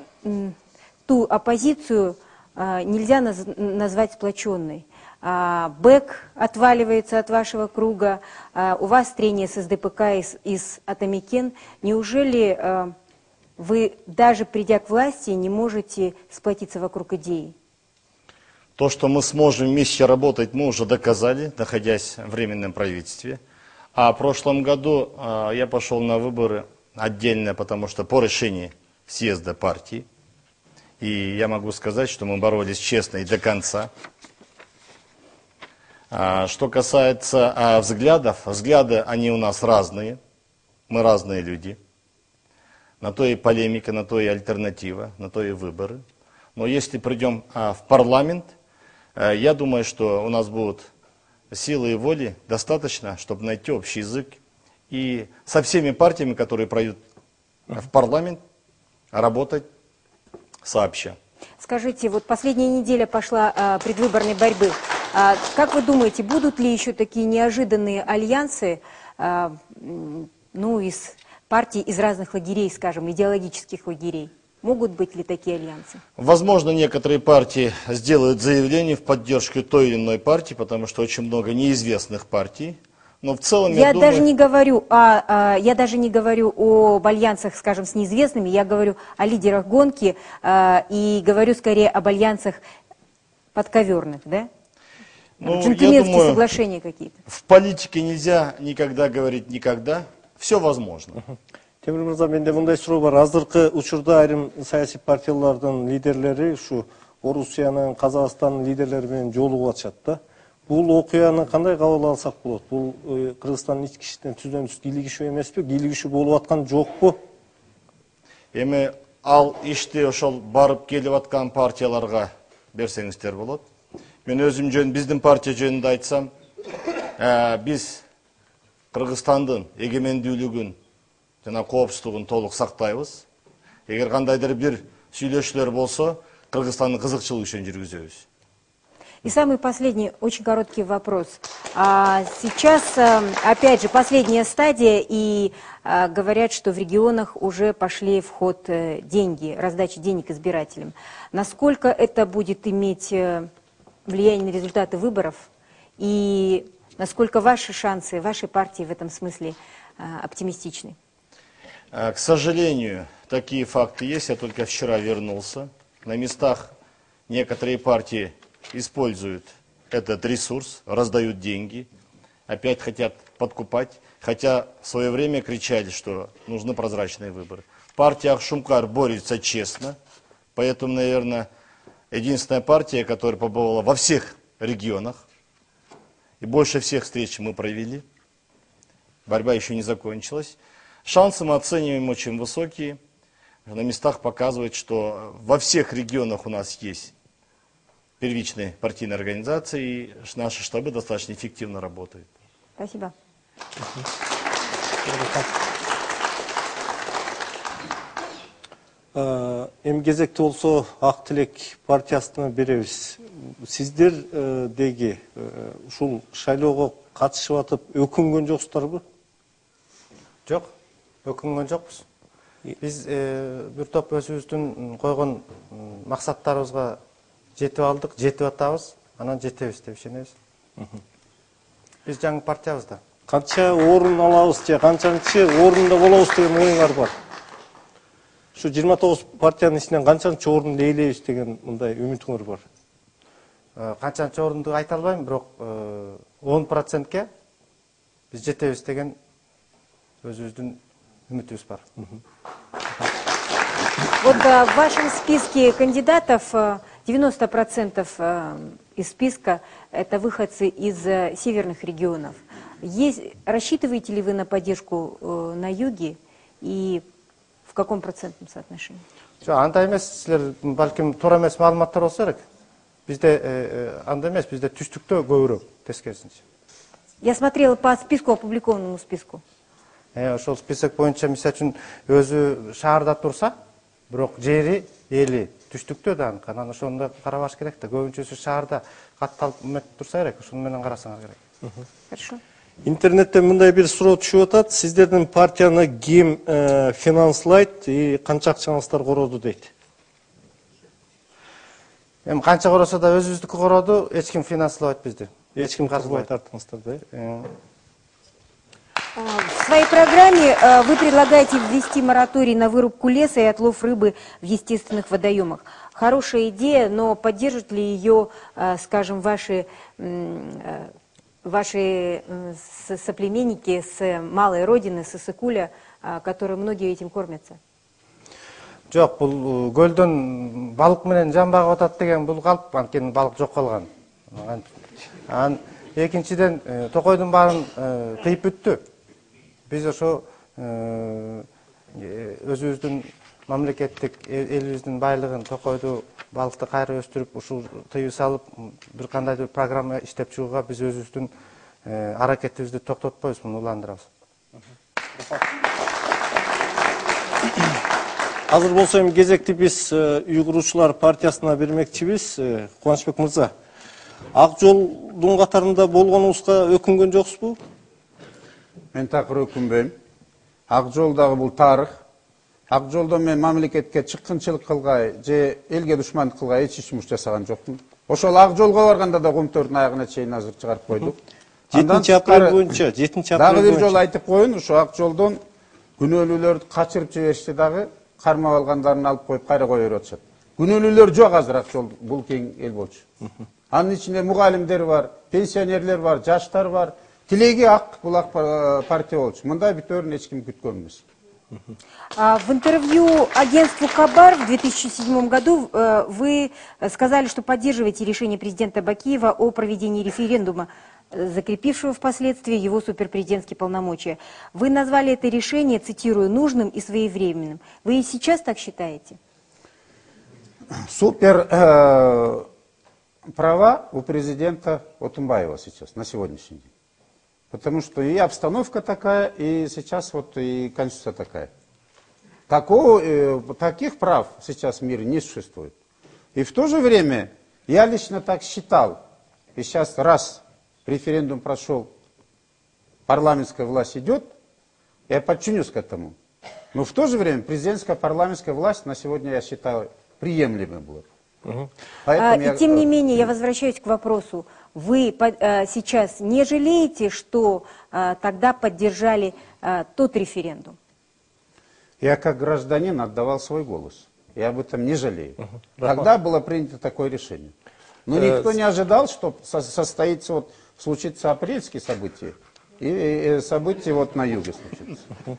ту оппозицию нельзя назвать сплоченной. БЭК отваливается от вашего круга, у вас трение с СДПК из Атамекен. Неужели вы, даже придя к власти, не можете сплотиться вокруг идеи? То, что мы сможем вместе работать, мы уже доказали, находясь в временном правительстве. А в прошлом году я пошел на выборы отдельно, потому что по решению съезда партии. И я могу сказать, что мы боролись честно и до конца. Что касается взглядов, взгляды, они у нас разные. Мы разные люди. на то и полемика, на то и альтернатива, на то и выборы. Но если придем в парламент, я думаю, что у нас будут силы и воли достаточно, чтобы найти общий язык. И со всеми партиями, которые пройдут в парламент, работать сообща. Скажите, вот последняя неделя пошла предвыборной борьбы. Как вы думаете, будут ли еще такие неожиданные альянсы, ну, из партий, из разных лагерей, скажем, идеологических лагерей? Могут быть ли такие альянсы? Возможно, некоторые партии сделают заявление в поддержку той или иной партии, потому что очень много неизвестных партий. Но в целом, я думаю... даже не говорю об альянсах, скажем, с неизвестными, я говорю о лидерах гонки и говорю скорее об альянсах подковерных, да? Ну, джентльменские соглашения какие-то. В политике нельзя никогда говорить никогда. Все возможно. Темир мырза, менде мындай суроо бар. Азыркы учурда айрым саясий партиялардын лидерлери ушу Орусиянын, Казакстандын лидерлери менен жолугуп атышат да. Бул окуяны кандай кабыл алсак болот? Бул Кыргызстандын ички иштен түзөмсүз кийлигишүү эмеспи? Кийлигишүү болуп аткан жокпу? Эми ал ишти ошол барып келип аткан партияларга берсеңиздер болот. Мен өзүм жөн биздин партия жөнүндө айтсам, биз Кыргызстандын эгемендүүлүгүн жана коопсуздугун толук сактайбыз. Эгер кандайдыр бир сүйлөшүүлөр болсо, Кыргызстандын кызыкчылыгы үчүн жүргүзөбүз. И самый последний, очень короткий вопрос. Сейчас, опять же, последняя стадия, и говорят, что в регионах уже пошли в ход деньги, раздача денег избирателям. Насколько это будет иметь влияние на результаты выборов, и насколько ваши шансы, вашей партии в этом смысле оптимистичны? К сожалению, такие факты есть. Я только вчера вернулся. На местах некоторые партии используют этот ресурс, раздают деньги, опять хотят подкупать, хотя в свое время кричали, что нужны прозрачные выборы. Партия Акшумкар борется честно, поэтому, наверное, единственная партия, которая побывала во всех регионах, и больше всех встреч мы провели, борьба еще не закончилась. Шансы мы оцениваем очень высокие, на местах показывают, что во всех регионах у нас есть первичные партийные организации, и наши штабы достаточно эффективно работают. Спасибо. Эми кезекте болсо Ак Тилек партиясына беребиз. Сиздердеги ушул шайлоого катышып атып өкүнгөн жоксуздарбы? Жок, өкүнгөн жокпуз. Биз бир топ өзүбүздүн койгон максаттарыбызга жетип алдык, жетип атабыз, анан жетебиз деп ишенебиз. Биз жаңы партиябыз да. Канча орун алабыз же канчанчы орунда болобуз деген оюңар бар? Şu 29 партиянын ичинен канчанчы орунду ээлейбиз деген мындай үмүтүңөр бар? Канчанчы орунду айта албайм, бирок 10%ке биз жетебиз деген өзүбүздүн үмүтүбүз бар. Вот в вашем списке кандидатов 90% из списка это выходцы из северных регионов. Рассчитываете ли вы на поддержку на юге и в каком процентном соотношении? Андай эмес, силер балким туура эмес маалыматтар болсо керек. Бизде андай эмес, бизде түштүктө көбүрөөк, тескерисинче. Я смотрела по списку, опубликованному списку. Ошол список боюнча мисалы үчүн өзү шаарда турса, бирок жери, эли түштүктө да, анан ошондо карабаш керек да. Көбүнчөсү шаарда катталып турса керек, ошону менен карасаңар керек. Хорошо. Интернеттен мындай бир суроо түшүп атат. Сиздердин партияны ким финанслайт и канча акчаңыздар короду дейт? Эми канча коросо да өзүбүздүкү короду, эч ким финанслабайт бизди. Эч ким каржылабай тартыңыздар да. В своей программе вы предлагаете ввести мораторий на вырубку леса и отлов рыбы в естественных водоемах. Хорошая идея, но поддержат ли ее, скажем, ваши соплеменники с малой родины, с Иссыкуля, которые многие этим кормятся? Жок, бул көлдөн балык менен жан багып атат деген бул калп, анткени балык жок калган. Анан экинчиден токойдун баарын кыйып бүттү. Биз ошо өзүбүздүн мамлекеттик элибиздин байлыгын, токойду, балыкты кайра өстүрүп, ушул тыюу салып, бир кандайдыр программа иштеп чыгууга биз өзүбүздүн аракетибизди токтотпойбуз, муну уландырабыз. Азыр болсо эми кезекти биз үй куруучулар партиясына бермекчибиз. Кубанычбек мырза, Ак жолдун катарында болгонубузга өкүнгөн жоксузбу? Мен такыр өкүнбөйм. Ак жол дагы бул тарых. Ак жолдо мен мамлекетке чыккынчылык кылгай же элге душмандык кылгай эч ишмуш жасаган жокмун. Ошол ак жолго барганда да Кумтөрдүн аягына чейин азыр чыгарып койдук. 7-апрель боюнча, 7-апрель дагы бир жолу айтып коеюн, ушу ак жолдон күнөөлүүлөрдү качырып жиберишти дагы, кармап алгандарын алып коюп кайра кое берип атышат. Күнөөлүүлөр жок азыр ак жол, бул кең эл болчу. Анын ичинде мугалимдер бар, пенсионерлер бар, жаштар бар. Тилеги ак, бул ак партия болчу. Мындай бүтөөрүн эч ким күткөн эмес. В интервью агентству Хабар в 2007 году вы сказали, что поддерживаете решение президента Бакиева о проведении референдума, закрепившего впоследствии его суперпрезидентские полномочия. Вы назвали это решение, цитирую, нужным и своевременным. Вы и сейчас так считаете? Супер права у президента Отунбаева сейчас, на сегодняшний день. Потому что и обстановка такая, и сейчас вот и конституция такая. Таких прав сейчас в мире не существует. И в то же время я лично так считал, и сейчас раз референдум прошел, парламентская власть идет, я подчинюсь к этому. Но в то же время президентская парламентская власть на сегодня, я считаю, приемлемой была. И тем не менее, я возвращаюсь к вопросу. Вы сейчас не жалеете, что тогда поддержали тот референдум? Я как гражданин отдавал свой голос. Я об этом не жалею. Тогда было принято такое решение. Но никто не ожидал, что случится апрельские события. И события вот на юге случатся.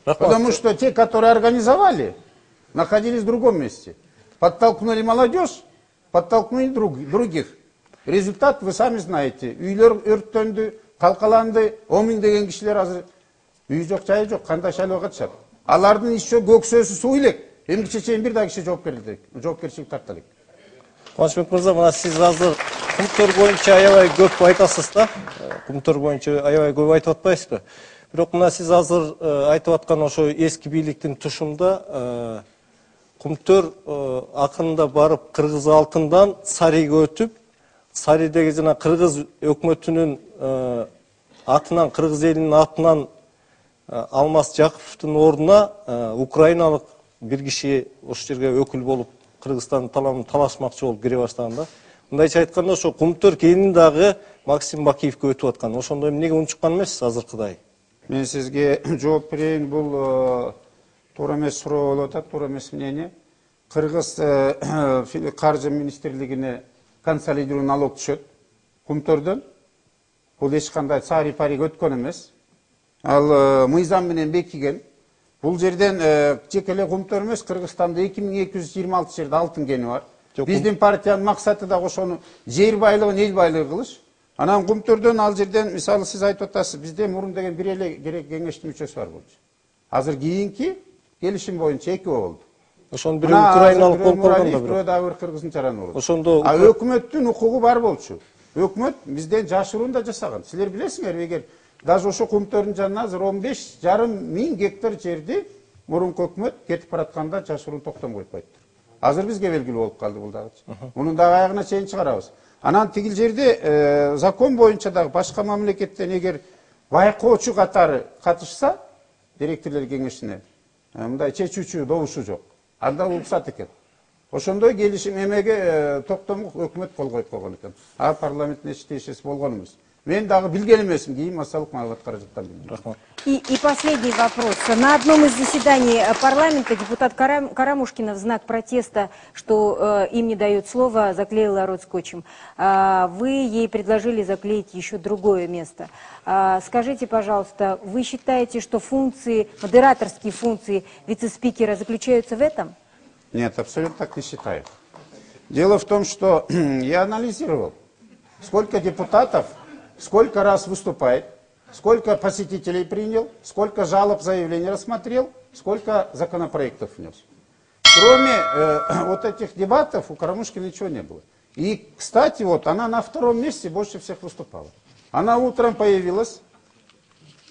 Потому что те, которые организовали, находились в другом месте. Подтолкнули молодежь, подтолкнули других. Результат вы сами знаете. Үйлер өрттөндү, калкаланды, 10 000 деген кишилер азыр үй жок, жай жок, кандай шайлоого катышат. Алардын еще көксөсү суу элек. Эмгиче чейин бир да киши жоопкерчилик тарта элек. Кубанычбек мырза, мына сиз азыр Кумтөр боюнча аябай көп айтасыз да. Кумтөр боюнча аябай көп айтып атпайсызбы? Бирок мына сиз азыр айтып аткан ошо эски бийликтин тушумда Кумтөр акырында барып Кыргыз алтындан Сарийге өтүп, Сарийдеги жана Кыргыз өкмөтүнүн атынан, Кыргыз элинин атынан Алмаз Жакыповдун ордуна украиналык бир киши ошол жерге өкүл болуп Кыргызстандын таламын талашмакчы болуп кире баштаган да. Мындайча айтканда ошо Кумтөр кийин дагы Максим Бакиевке өтүп аткан. Ошондо эмнеге унчуккан эмессиз азыркыдай? Мен сизге жооп берейин, бул туура эмес суроо болуп атат, туура эмес мнение. Кыргыз каржы министрлигине консолидированный налог түшөт Кумтөрдөн. Бул эч кандай сари-париге өткөн эмес. Ал мыйзам менен бекиген. Бул жерден жеке эле Кумтөр эмес, Кыргызстанда 2226 жерде алтын кени бар. Биздин партиянын максаты да ошону жер байлыгын, эл байлыгы кылыш. Анан Кумтөрдөн ал жерден, мисалы сиз айтып атасыз, бизде мурун деген бир эле керек кеңештин мүчөсү бар болчу. Азыр кийинки келишим боюнча 2 болду. Ошону бир украиналык болуп калган да бирөө дагы бир кыргыздын чараны болду. Ошондо өкмөттүн укугу бар болчу. Өкмөт бизден жашыруун да жасаган. Силер билесиңер, эгер даже ошо Кумтөрдүн жанына азыр 15,5 миң гектар жерди мурунку өкмөт кетип баратканда жашыруун токтом коюп коюптур. Азыр бизге белгилүү болуп калды бул дагы. Мунун дагы аягына чейин чыгарабыз. Анан тигил жерде закон боюнча дагы башка мамлекеттен эгер байкоочу катары катышса директорлор кеңешине, мындай чечүүчү добушу жок. Анда уруксат экен. Ошондой келишим эмеге токтому өкмөт кол коюп койгон экен. А парламенттин эч тиешеси болгон эмес. Мен дагы билген эмесмин, кийин массалык маалымат каражаттан билдим. Рахмат. И последний вопрос. На одном из заседаний парламента депутат Карамушкина в знак протеста, что им не дают слова, заклеила рот скотчем. Вы ей предложили заклеить еще другое место. Скажите, пожалуйста, вы считаете, что модераторские функции вице-спикера заключаются в этом? Нет, абсолютно так не считаю. Дело в том, что я анализировал, сколько депутатов, сколько раз выступает, сколько посетителей принял, сколько жалоб, заявлений рассмотрел, сколько законопроектов внес. Кроме вот этих дебатов у Карамушкина ничего не было. И, кстати, вот она на втором месте больше всех выступала. Она утром появилась,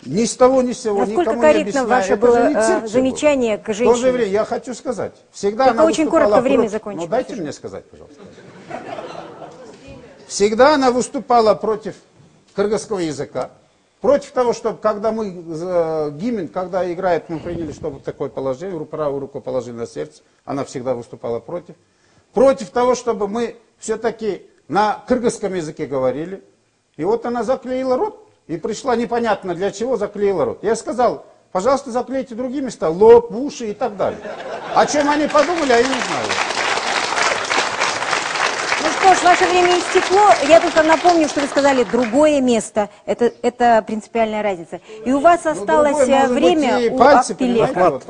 ни с того ни с сего, насколько никому не корректно объясняя. ваше Это было же не цирк был. замечание к В женщине? то же время, я хочу сказать, всегда Только она очень выступала коротко, время против... закончилось. Ну, дайте мне сказать, пожалуйста. Всегда она выступала против кыргызского языка, против того, чтобы, когда мы гимн, когда играет, мы приняли, чтобы такое положение, правую руку положили на сердце, она всегда выступала против. Против того, чтобы мы все-таки на кыргызском языке говорили. И вот она заклеила рот, и пришла непонятно для чего заклеила рот. Я сказал, пожалуйста, заклейте другие места, лоб, уши и так далее. О чем они подумали, я не знаю. Ну что ж, ваше время истекло. Я только напомню, что вы сказали другое место. Это принципиальная разница. И у вас осталось время у Актилека.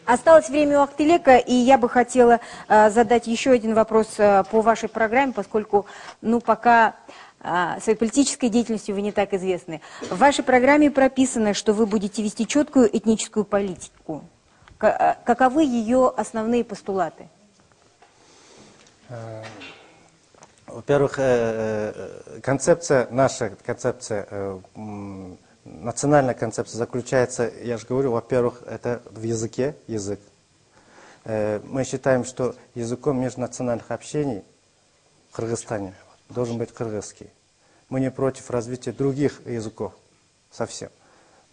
Осталось время у Актилека, и я бы хотела задать еще один вопрос по вашей программе, поскольку, ну, пока своей политической деятельностью вы не так известны. В вашей программе прописано, что вы будете вести четкую этническую политику. Каковы ее основные постулаты? Во-первых, наша концепция, национальная концепция заключается, я же говорю, во-первых, это в языке, язык. Мы считаем, что языком межнациональных общений в Кыргызстане должен быть кыргызский. Мы не против развития других языков совсем.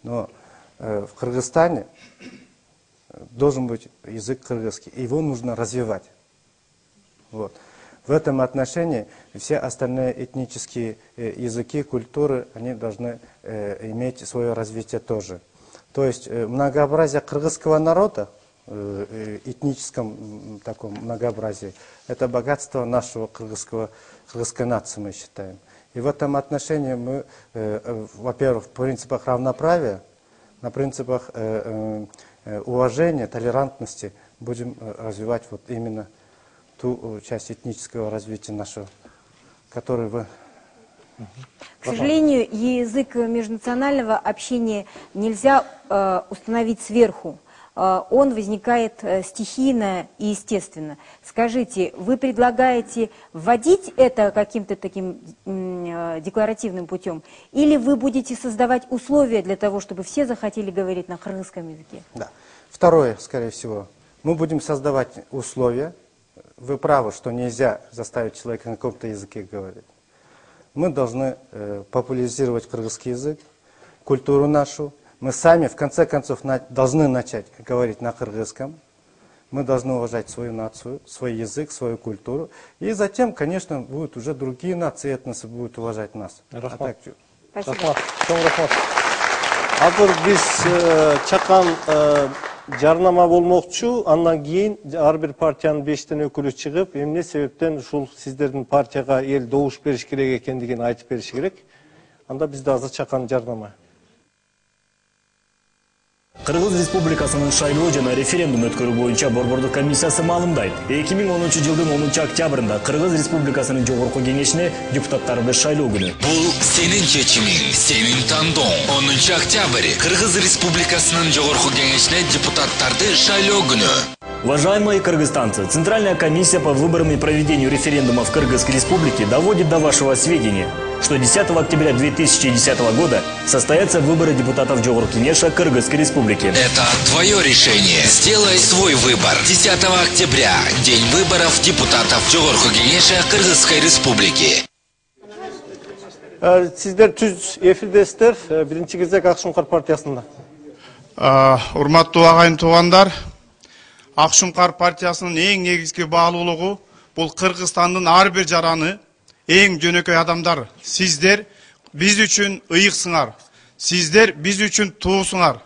Но в Кыргызстане должен быть язык кыргызский. Его нужно развивать. Вот. В этом отношении все остальные этнические языки, культуры, они должны иметь свое развитие тоже. То есть многообразие кыргызского народа, этническом таком многообразии, это богатство нашего кыргызской нации, мы считаем. И в этом отношении мы, во-первых, в принципах равноправия, на принципах уважения, толерантности будем развивать вот именно ту часть этнического развития нашего, которую вы... К сожалению, язык межнационального общения нельзя установить сверху. Он возникает стихийно и естественно. Скажите, вы предлагаете вводить это каким-то таким декларативным путем, или вы будете создавать условия для того, чтобы все захотели говорить на кыргызском языке? Да. Второе, скорее всего, мы будем создавать условия. Вы правы, что нельзя заставить человека на каком-то языке говорить. Мы должны популяризировать кыргызский язык, культуру нашу. Мы сами, в конце концов, должны начать говорить на кыргызском. Мы должны уважать свою нацию, свой язык, свою культуру. И затем, конечно, будут уже другие нации, этносы будут уважать нас. Рахмат. Спасибо. Азыр биз чакан жарнама болмокчу, андан кийин ар бир партиянын 5тен өкүлү чыгып, эмне себептен ушул сиздердин партияга эл добуш бериш керек экендигин айтып бериш керек. Анда бизде азыр чакан жарнама. Кыргыз Республикасынын шайлоо жана референдум өткөрүү боюнча Борбордук комиссиясы маалымдайт. 2010-жылдын 10-октябрында Кыргыз Республикасынын жогорку кеңешине депутаттарды шайлоо күнү. Бул сенин чечимиң, сенин тандооң. 10-октябрь Кыргыз Республикасынын жогорку кеңешине депутаттарды шайлоо күнү. Уважаемые кыргызстанцы, Центральная комиссия по выборам и проведению референдума в Кыргызской Республике доводит до вашего сведения, что 10 октября 2010 года состоятся выборы депутатов Жогорку Кеңеша Кыргызской Республики. Это твое решение. Сделай свой выбор. 10 октября, день выборов депутатов Жогорку Кеңеша Кыргызской Республики. Сиздер түз эфирдесиздер, биринчи кезек Ак Шуңкар партиясында. Урматтуу агайын туугандар, Ак Шуңкар партиясынын эң негизги баалуулугу бул Кыргызстандын ар бир жараны, эң жөнөкөй адамдар. Сиздер биз үчүн ыйыксыңар. Сиздер биз үчүн туусуңар.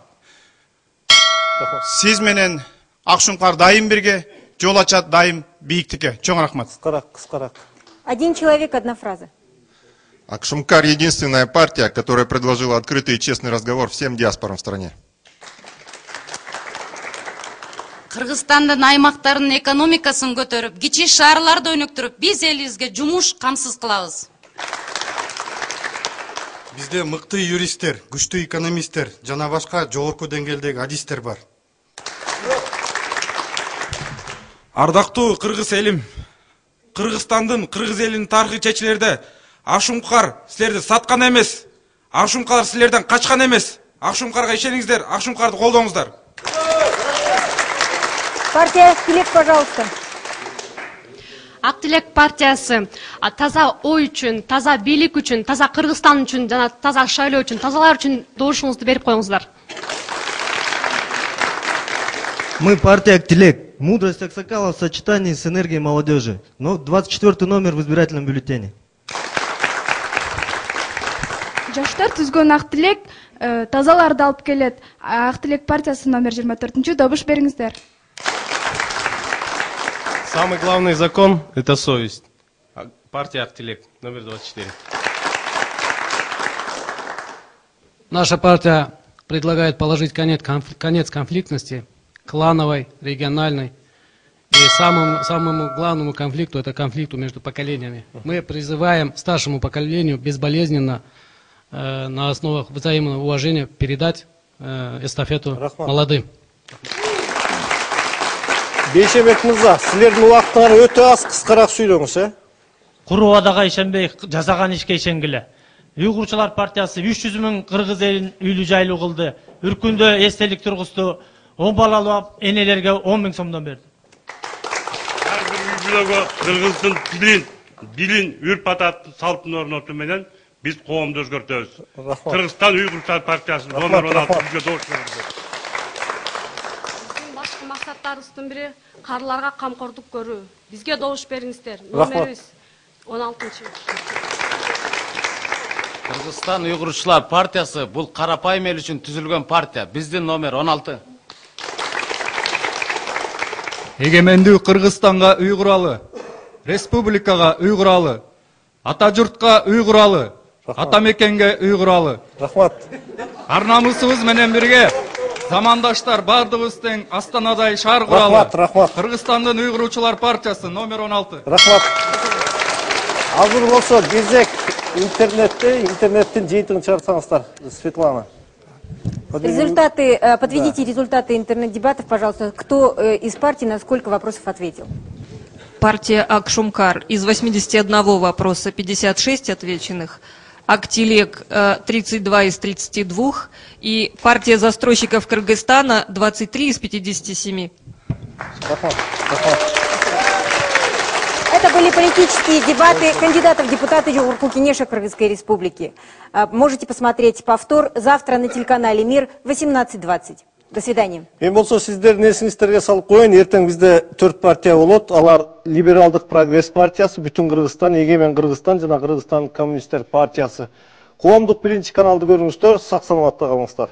Сиз менен Ак Шуңкар дайым бирге, жол ачат дайым бийиктикке. Чоң рахмат. Кыскараак. Один человек, одна фраза. Ак Шуңкар единственная партия, которая предложила открытый и честный разговор всем диаспорам в стране. Кыргызстандын аймактарынын экономикасын көтөрүп, кичи шаарларды өнүктүрүп, биз элибизге жумуш камсыз кылабыз. Бизде мыкты юристтер, күчтүү экономисттер жана башка жогорку деңгээлдеги адистер бар. Ардактуу кыргыз элим, Кыргызстандын, кыргыз элинин тарыхый чечилерде Акшумкар силерди саткан эмес, Акшумкар силерден качкан эмес. Акшумкарга ишениңиздер, Акшумкарды колдоңуздар. Партия «Ак-тилек», пожалуйста. Ак-тилек партиясы таза ой үчүн, таза бийлик үчүн, таза Кыргызстан үчүн жана таза шайлоо үчүн, тазалар үчүн добушуңузду берип коюңуздар. Мы партия «Ак-тилек». Мудрость аксакалов в сочетании с энергией молодежи. Но 24 номер в избирательном бюллетене. Жаштар түзгөн Ак-тилек тазаларды алып келет. Ак-тилек партиясы номер 24. Добуш бериңиздер. Самый главный закон – это совесть. Партия «Ак-тилек», номер 24. Наша партия предлагает положить конец конфликтности, клановой, региональной. И самому главному конфликту – это конфликту между поколениями. Мы призываем старшему поколению безболезненно, на основах взаимного уважения, передать эстафету молодым. Бейшебек мырза, силердин убактыңар өтө аз, кыскараак сүйлөңүз, Куру вадага ишенбей, жасаган ишке ишенгиле. Уйгурчулар партиясы 300 000 кыргыз элин үйлүү жайлуу кылды. Үркүндө эстелик тургузду. 10 балалуу энелерге 10 000 сомдон берди. Ар бир үй-бүлөгө кыргыздын дилин, үрп-атат, салтын орнотуу менен биз коомду өзгөртөбүз. Кыргызстан уйгурчулар партиясы номер 16 бизге добуш берди. Башкы максаттарыбыздын бири карларга камкордук көрүү. Бизге добуш бериңиздер. Номерибиз 16. Кыргызстан уйгурчулар партиясы бул карапайым эл үчүн түзүлгөн партия. Биздин номер 16. Эгемендүү Кыргызстанга үй куралы, республикага үй куралы, ата журтка үй куралы, ата мекенге үй куралы. Рахмат. Ар намысыбыз менен бирге замандаштар бардыгыбыз тең Астанадай шаар куралы. Рахмат. Кыргызстандын үй куруучулар партиясы номер 16. Рахмат. Азыр болсо кезек интернеттин жыйынтыгын чыгарсаңыздар, Светлана. Подведите результаты интернет-дебатов, пожалуйста. Кто из партий на сколько вопросов ответил? Партия Ак-Шумкар из 81 вопроса 56 отвеченных, Ак-тилек 32 из 32 и партия застройщиков Кыргызстана 23 из 57. Это были политические дебаты кандидатов в депутаты Жогорку Кенеша Кыргызской Республики. Можете посмотреть повтор завтра на телеканале «Мир» 18:20. До свидания. Мен болсо сиздердин эсиңиздерге салып коеюн, эртең бизде 4 партия болот. Алар Либералдык прогресс партиясы, Бүтүн Кыргызстан, Эгемен Кыргызстан жана Кыргызстан коммунисттер партиясы. Коомдук биринчи каналды көрүңүздөр, сак саламатта калыңыздар.